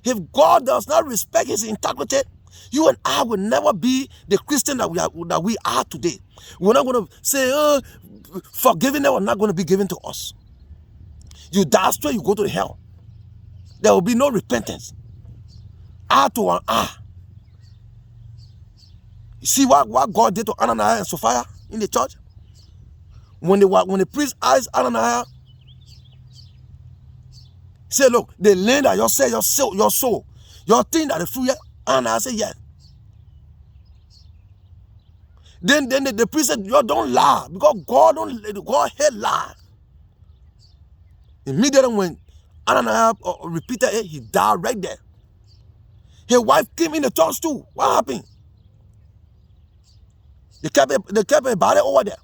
if God does not respect His integrity, You and I will never be the Christian that we are today. We're not going to say, forgiving them are not going to be given to us. You die straight, you go to hell. There will be no repentance. Eye to an eye. You see what God did to Ananias and Sapphira in the church? When the priest asked Ananias, he said, look, the land that you say your soul, your thing that the fruit, Ananias said, yes. Then the priest said, you don't lie, because God hate lie. Immediately when Ananias repeated it, he died right there. His wife came in the church too. What happened? They kept a body over there.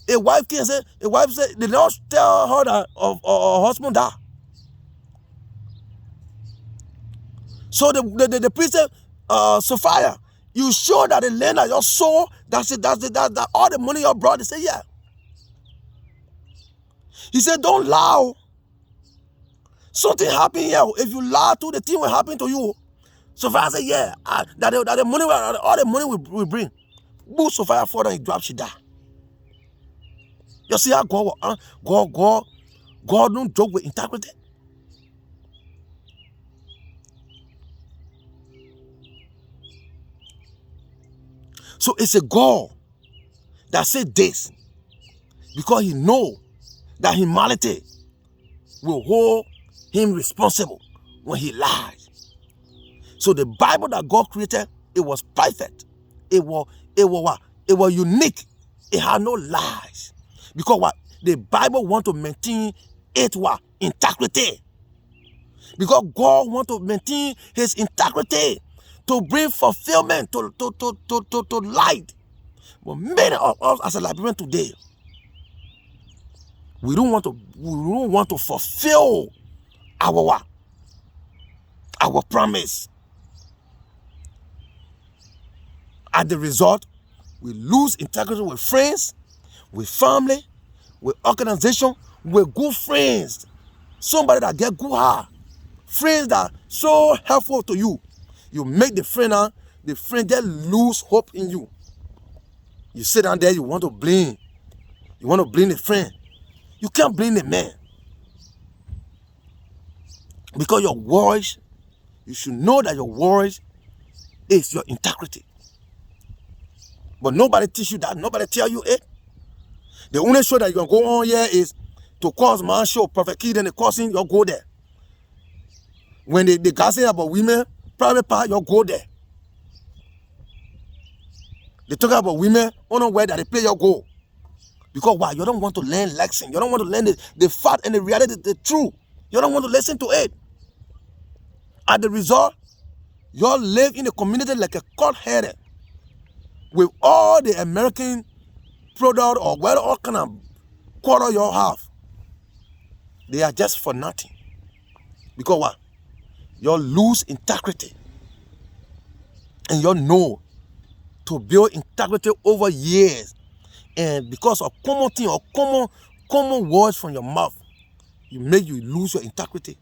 His wife came and said, they don't tell her that her husband died. So the priest said, Sapphira, you sure that the land that you sold, that all the money you brought? They said, yeah. He said, don't lie. Something happened here. If you lie to, the thing will happen to you. Sapphira said, yeah, that the money, all the money we bring. Boo, Sapphira fall down, he dropped, she died. You see how God don't joke with integrity. So it's a God that said this because he know that humanity will hold him responsible when he lies. So the Bible that God created, it was perfect. It was what? It was unique. It had no lies. Because what? The Bible want to maintain its what? Integrity. Because God want to maintain his integrity to bring fulfillment to light. But many of us as a Liberian today, we don't want to fulfill our promise. As the result, we lose integrity with friends, with family, with organization, with good friends. Somebody that get good heart. Friends that are so helpful to you. You make the friend just lose hope in you. You sit down there, you want to blame. You want to blame the friend. You can't blame the man. Because your words, you should know that your words is your integrity. But nobody teach you that. Nobody tell you it. The only show that you can go on here is to cause man show, Prophet Kid and the causing, you'll go there. When they gossip about women, private part, you'll go there. They talk about women, unaware that they play, you'll go. Because why? You don't want to learn lesson. You don't want to learn the fact and the reality, the truth. You don't want to listen to it. As the result, you live in a community like a cult-headed with all the American product or well, all kind of quarter you have. They are just for nothing. Because what? You lose integrity. And you know to build integrity over years. And because of common thing or common words from your mouth, you lose your integrity.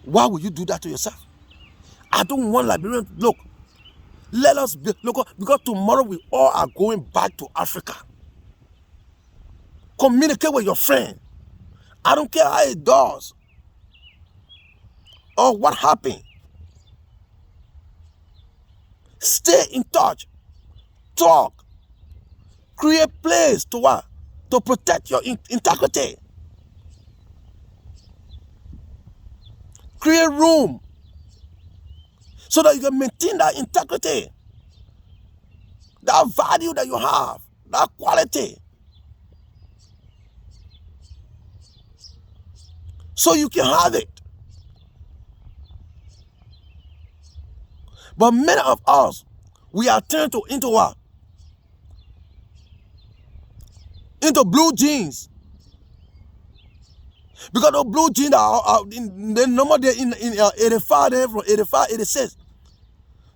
Why would you do that to yourself? I don't want Liberians. Look, let us be, look, because tomorrow we all are going back to Africa. Communicate with your friend. I don't care how it does or what happened. Stay in touch. Talk. Create place to what? To protect your integrity. Create room so that you can maintain that integrity, that value that you have, that quality. So you can have it. But many of us, we are turned into what? Into blue jeans. Because the blue jeans are in the number there in 85 there from 85, 86.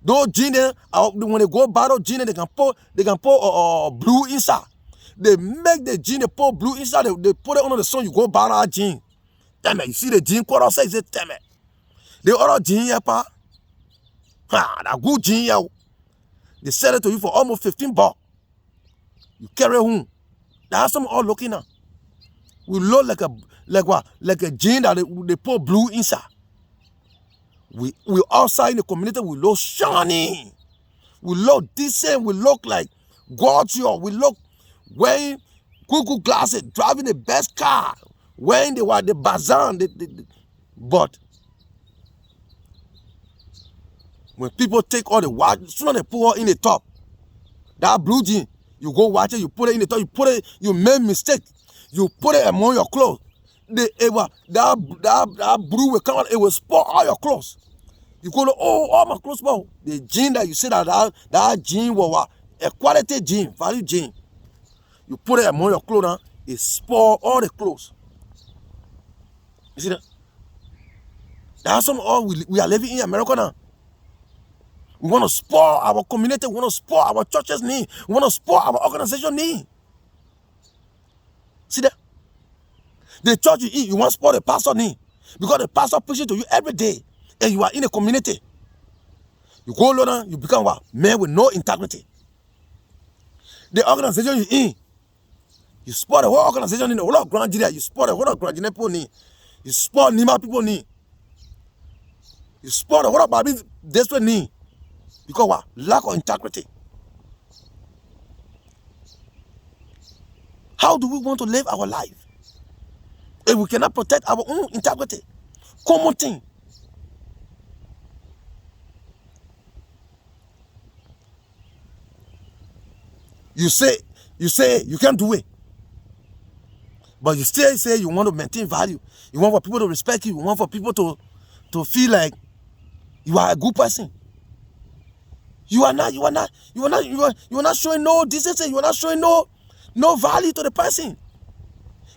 Those jeans when they go buy those jeans, they can put blue inside. They make the jeans, they put blue inside, they put it under the sun, you go buy that jean. Damn it, you see the jean quarter outside, you say, damn it. The other jean here, pa, Ha, that good gene, yo. They sell it to you for almost $15. You carry home. That's some all looking at. We look like a gene that they put blue inside. We outside in the community, we look shiny. We look decent. We look like gorgeous. We look wearing Google glasses, driving the best car, wearing the bazaar. But when people take all the watch, soon as they put her in the top, that blue jean, you go watch it, you put it in the top, you make mistake, you put it among your clothes. That blue will come out, it will spoil all your clothes. You go to, oh, all my clothes, bro. The jean that you see that jean was a quality jean, value jean. You put it among your clothes, it spoil all the clothes. You see that? That's some all we are living in America now. We want to spoil our community. We want to spoil our church's name. We want to spoil our organization name. See that? The church you eat, you want to spoil the pastor name. Because the pastor preaches to you every day. And you are in a community. You go lower, you become what? Man with no integrity. The organization you in, you spoil the whole organization in the whole of Grand Nigeria. You spoil the whole of Grand Nigeria people name. You spoil Nima people name. You spoil the whole of Babi desperate name. Because what? Lack of integrity. How do we want to live our life if we cannot protect our own integrity? Common thing. You say you can't do it. But you still say you want to maintain value. You want for people to respect you. You want for people to feel like you are a good person. You are not showing no decency. You are not showing no value to the person.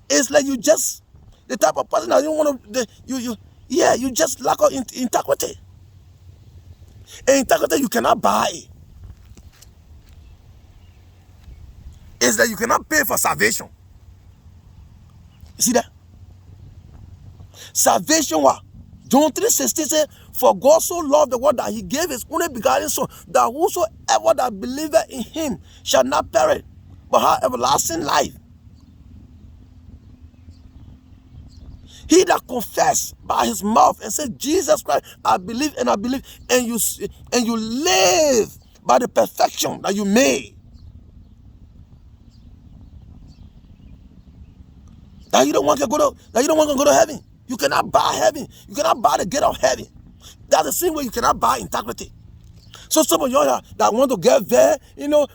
It's like you just the type of person that you want to you just lack of integrity. And integrity you cannot buy. It's that you cannot pay for salvation. You see that? Salvation what? John 3:16 says, for God so loved the world that he gave his only begotten son, that whosoever that believeth in him shall not perish, but have everlasting life. He that confess by his mouth and say, Jesus Christ, I believe, and you live by the perfection that you made. That you don't want to go to heaven. You cannot buy heaven. You cannot buy the gate of heaven. That's the same way you cannot buy integrity. So some of y'all that want to get there,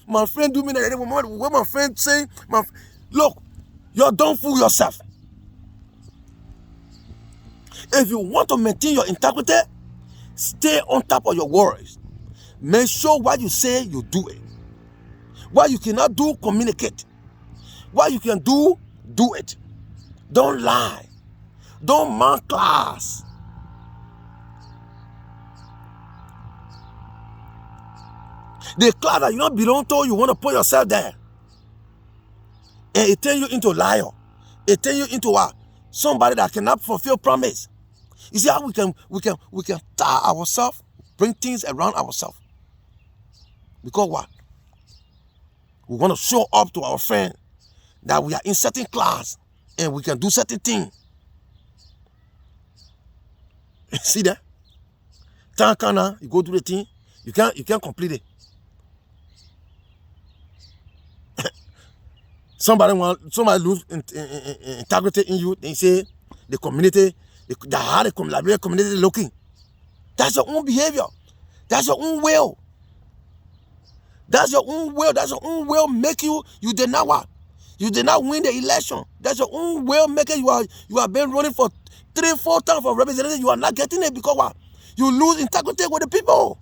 my friend do me that. What my friend say, look, you don't fool yourself. If you want to maintain your integrity, stay on top of your words. Make sure what you say, you do it. What you cannot do, communicate. What you can do, do it. Don't lie. Don't mock class. The class that you don't belong to, you want to put yourself there. And it turns you into a liar. It turns you into what? Somebody that cannot fulfill promise. You see how we can tie ourselves, bring things around ourselves. Because what? We want to show up to our friend that we are in certain class and we can do certain things. See that? Time you go do the thing, you can't complete it. Somebody lose integrity in you. They say the community, how the community looking. That's your own behavior. That's your own will. That's your own will. That's your own will make you did not what? You did not win the election. That's your own will making you have been running for 3-4 times for representation. You are not getting it because what? You lose integrity with the people.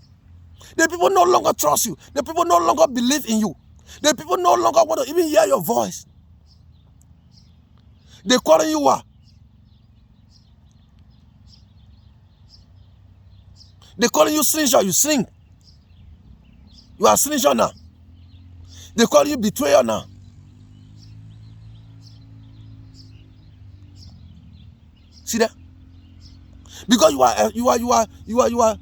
The people no longer trust you. The people no longer believe in you. The people no longer want to even hear your voice. They calling you what? They calling you slingshot. You sling. You are slingshot now. They call you betrayer now. See that? Because you are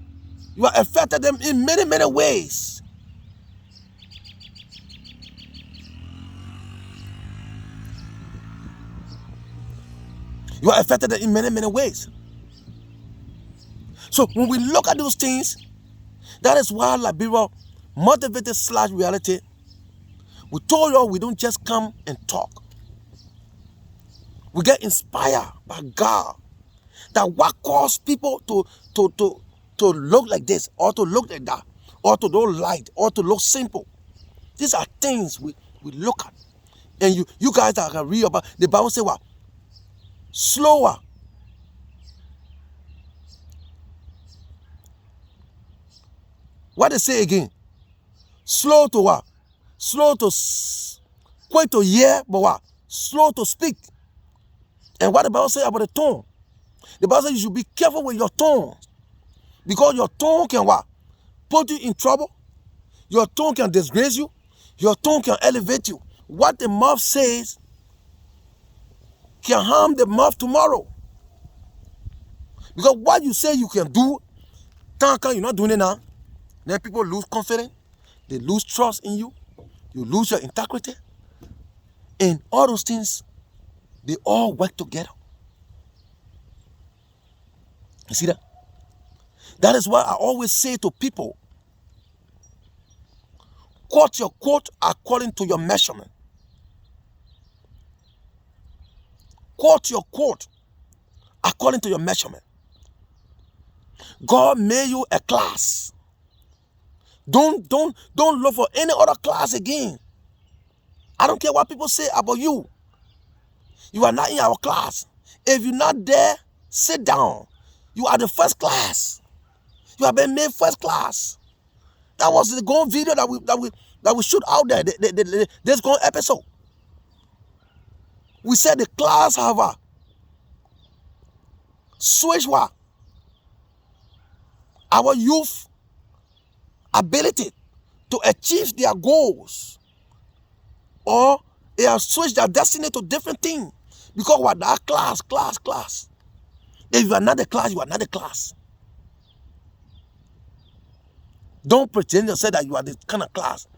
You are affected them in many, many ways. You are affected them in many, many ways. So when we look at those things, that is why Liberia Motivated / Reality, we told you we don't just come and talk. We get inspired by God. That what caused people to look like this, or to look like that, or to look light, or to look simple. These are things we look at. And you guys that can read about, the Bible says what? Slower. What they say again? Slow to what? Slow to, quick to hear, but what? Slow to speak. And what the Bible says about the tongue? The Bible says you should be careful with your tongue. Because your tongue can what? Put you in trouble. Your tongue can disgrace you. Your tongue can elevate you. What the mouth says can harm the mouth tomorrow. Because what you say you can do, you're not doing it now. Then people lose confidence. They lose trust in you. You lose your integrity. And all those things, they all work together. You see that? That is why I always say to people, quote your quote according to your measurement. Quote your quote according to your measurement. God made you a class. Don't look for any other class again. I don't care what people say about you. You are not in our class. If you're not there, sit down. You are the first class. You have been made first class. That was the Gone video that we shoot out there. This Gone episode. We said the class have a switch what? Our youth ability to achieve their goals, or they have switched their destiny to different things because what? That class. If you are not the class, you are not the class. Don't pretend to say that you are the kind of class,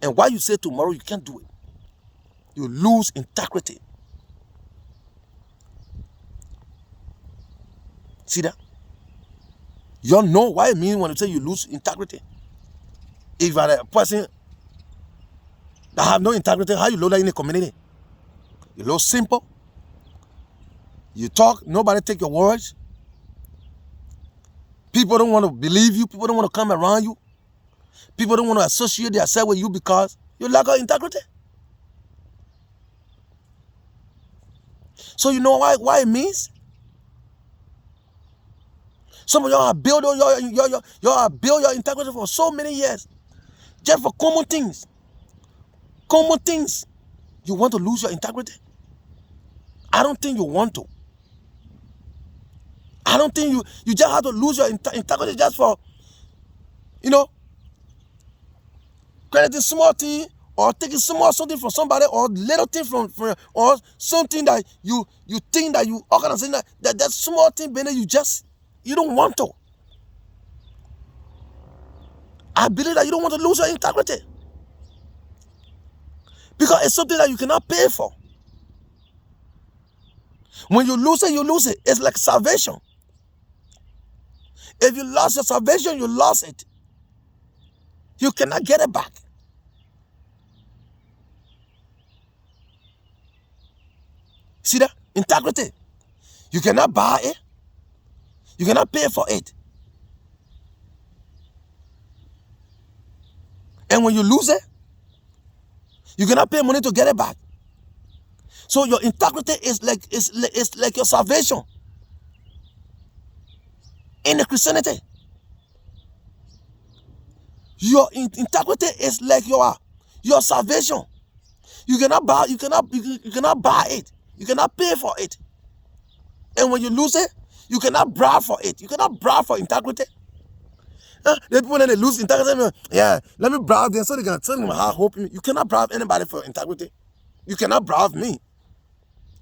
and what you say tomorrow you can't do it. You lose integrity. See that? You all know what it means when you say you lose integrity. If you are a person that have no integrity, how you look like in the community? You look simple. You talk, nobody take your words. People don't want to believe you. People don't want to come around you. People don't want to associate themselves with you because you lack of integrity. So you know why it means? Some of y'all have built your integrity for so many years. Just for common things. Common things. You want to lose your integrity? I don't think you want to. I don't think you just have to lose your integrity just for, crediting small thing, or taking small something from somebody, or little thing from or something that you think that you organize that small thing, but you don't want to. I believe that you don't want to lose your integrity. Because it's something that you cannot pay for. When you lose it, you lose it. It's like salvation. If you lost your salvation, you lost it. You cannot get it back. See that? Integrity. You cannot buy it. You cannot pay for it. And when you lose it, you cannot pay money to get it back. So your integrity is like your salvation in the Christianity. Your integrity is like your salvation. You cannot buy it. You cannot pay for it. And when you lose it, you cannot bribe for it. You cannot bribe for integrity. The people that they lose integrity, let me bribe them so they can tell them how hope me. You cannot bribe anybody for integrity. You cannot bribe me.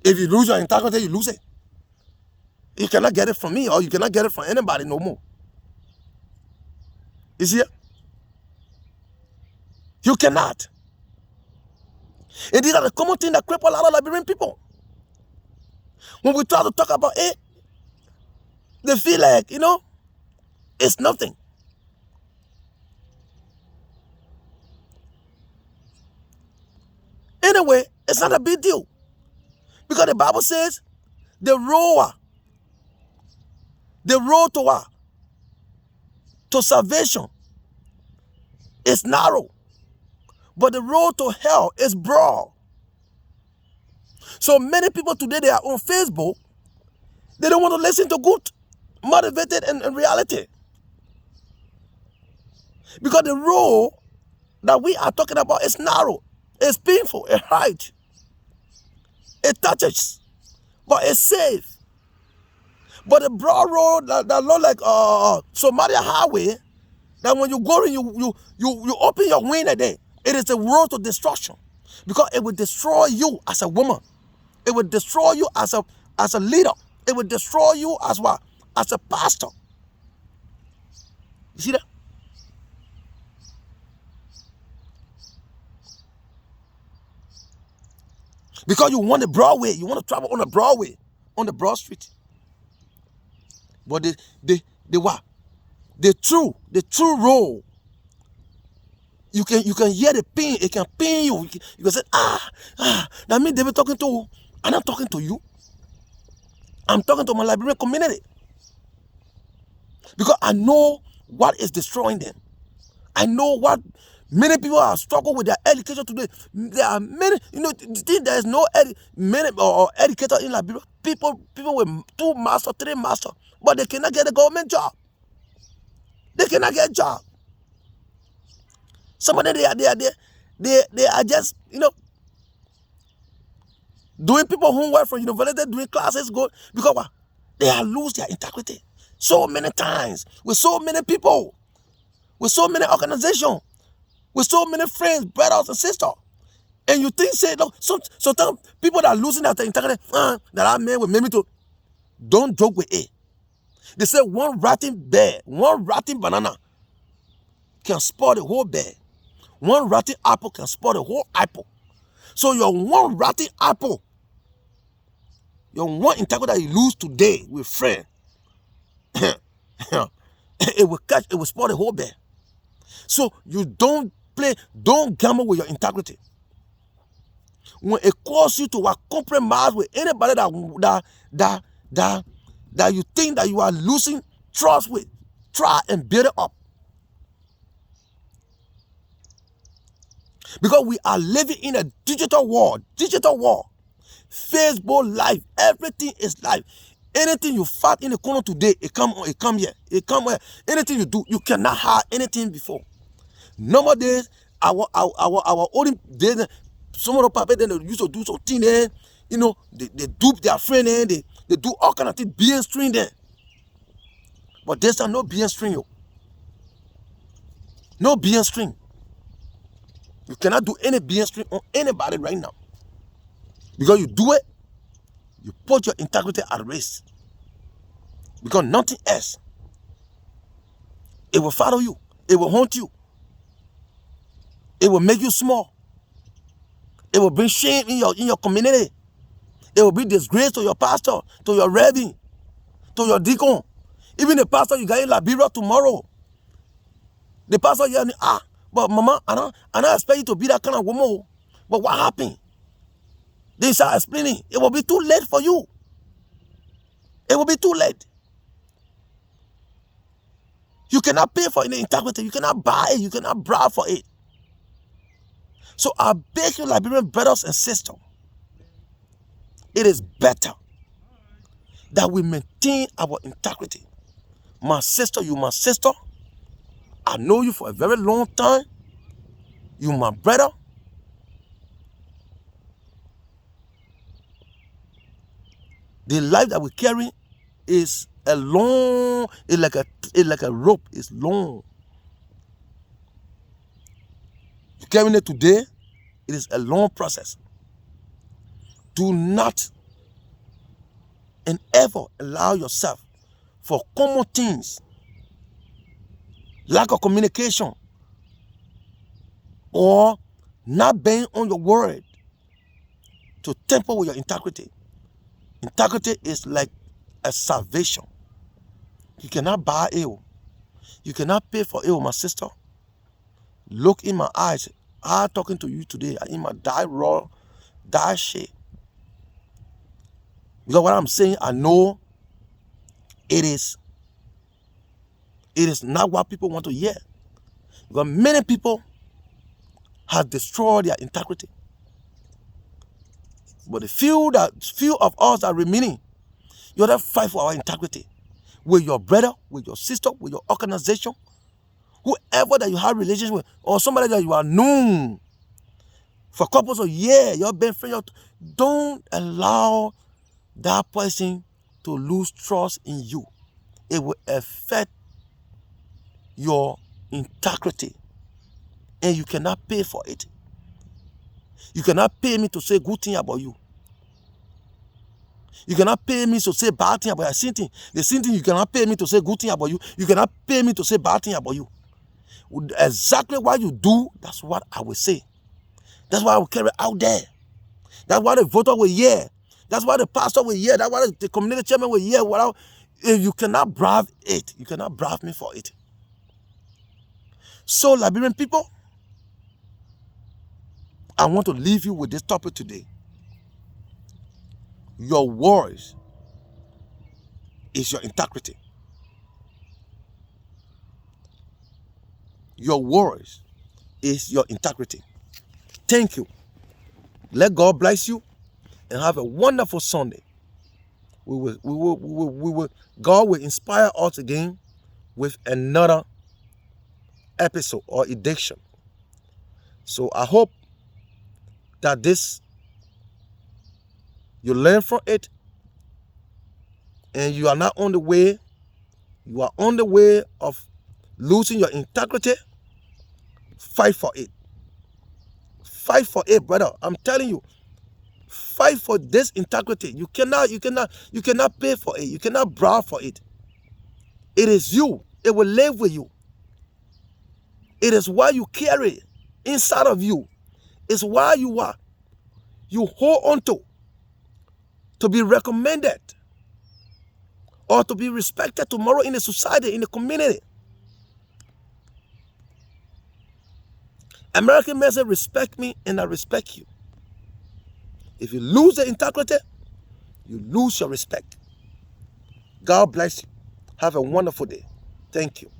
If you lose your integrity, you lose it. You cannot get it from me, or you cannot get it from anybody no more. You see? You cannot. And these are the common things that cripple a lot of Liberian people. When we try to talk about it, they feel like, it's nothing. Anyway, it's not a big deal. Because the Bible says the road to what? To salvation is narrow. But the road to hell is broad. So many people today, they are on Facebook. They don't want to listen to good, motivated and reality. Because the road that we are talking about is narrow. It's painful. It hurts. It touches. But it's safe. But the broad road that look like Somalia Highway, that when you go in, you open your window there. It is a road to destruction. Because it will destroy you as a woman. It will destroy you as a leader. It will destroy you as what? As a pastor. You see that? Because you want the Broadway. You want to travel on the Broadway. On the Broad Street. But the what? The true road. You can hear the pain. It can pain you. You can say, that means they be talking to. I'm not talking to you. I'm talking to my Liberian community. Because I know what is destroying them. I know what many people are struggling with their education today. There are many, there is no many or educator in Liberia. People with 2 masters, 3 masters, but they cannot get a government job. They cannot get a job. Some of them, they are just, doing people homework from university, doing classes, because what? They are lose their integrity so many times with so many people, with so many organizations, with so many friends, brothers and sisters. And you think, sometimes people that are losing their integrity, that are men with maybe to, don't joke with it. They say one rotten bear, one rotten banana can spoil the whole bear. One rotten apple can spoil the whole apple. So your one rotten apple, your one integrity that you lose today with friend, it will spoil the whole bear. So you don't gamble with your integrity. When it calls you to compromise with anybody that you think that you are losing trust with, try and build it up. Because we are living in a digital world. Facebook live, everything is live. Anything you fight in the corner today, it come here. It come where anything you do, you cannot hide anything before. Normal days, our olden days, some of the people then they used to do something there, they dupe their friend there, they do all kind of things, being string there. But there's no being string, yo. No being string. You cannot do any being string on anybody right now. Because you do it, you put your integrity at risk. Because nothing else. It will follow you. It will haunt you. It will make you small. It will bring shame in your community. It will bring disgrace to your pastor, to your reverend, to your deacon. Even the pastor you got in Liberia tomorrow. The pastor here, but mama, I don't expect you to be that kind of woman. But what happened? They start explaining. It will be too late for you. It will be too late. You cannot pay for any integrity. You cannot buy it. You cannot bribe for it. So I beg you, Liberian brothers and sisters, it is better that we maintain our integrity. My sister, you my sister. I know you for a very long time. You my brother. The life that we carry is a long, it's like a rope. It's long. You carrying it today, it is a long process. Do not and ever allow yourself for common things lack of communication, or not being on your word to temper with your integrity. Integrity is like a salvation. You cannot buy it. You cannot pay for it, my sister. Look in my eyes. I'm talking to you today. I'm in my die raw, die shit. Because what I'm saying, I know it is not what people want to hear. Because many people have destroyed their integrity. But the few of us that remaining, you have to fight for our integrity. With your brother, with your sister, with your organization, whoever that you have relations with, or somebody that you are known for couples of years, you've been friends. Don't allow that person to lose trust in you. It will affect your integrity, and you cannot pay for it. You cannot pay me to say good thing about you. You cannot pay me to say bad thing about you. The same thing, you cannot pay me to say good thing about you. You cannot pay me to say bad thing about you. Exactly what you do, that's what I will say. That's what I will carry out there. That's what the voter will hear. That's what the pastor will hear. That's what the community chairman will hear. If you cannot brave it, you cannot brave me for it. So, Liberian people, I want to leave you with this topic today. Your words is your integrity. Your words is your integrity. Thank you. Let God bless you and have a wonderful Sunday. God will inspire us again with another episode or edition. So I hope that you learn from it, and you are not on the way. You are on the way of losing your integrity. Fight for it. Fight for it, brother. I'm telling you. Fight for this integrity. You cannot pay for it. You cannot bribe for it. It is you. It will live with you. It is what you carry inside of you. It's why you hold on to be recommended or to be respected tomorrow in the society, in the community. American men say, respect me and I respect you. If you lose the integrity, you lose your respect. God bless you. Have a wonderful day. Thank you.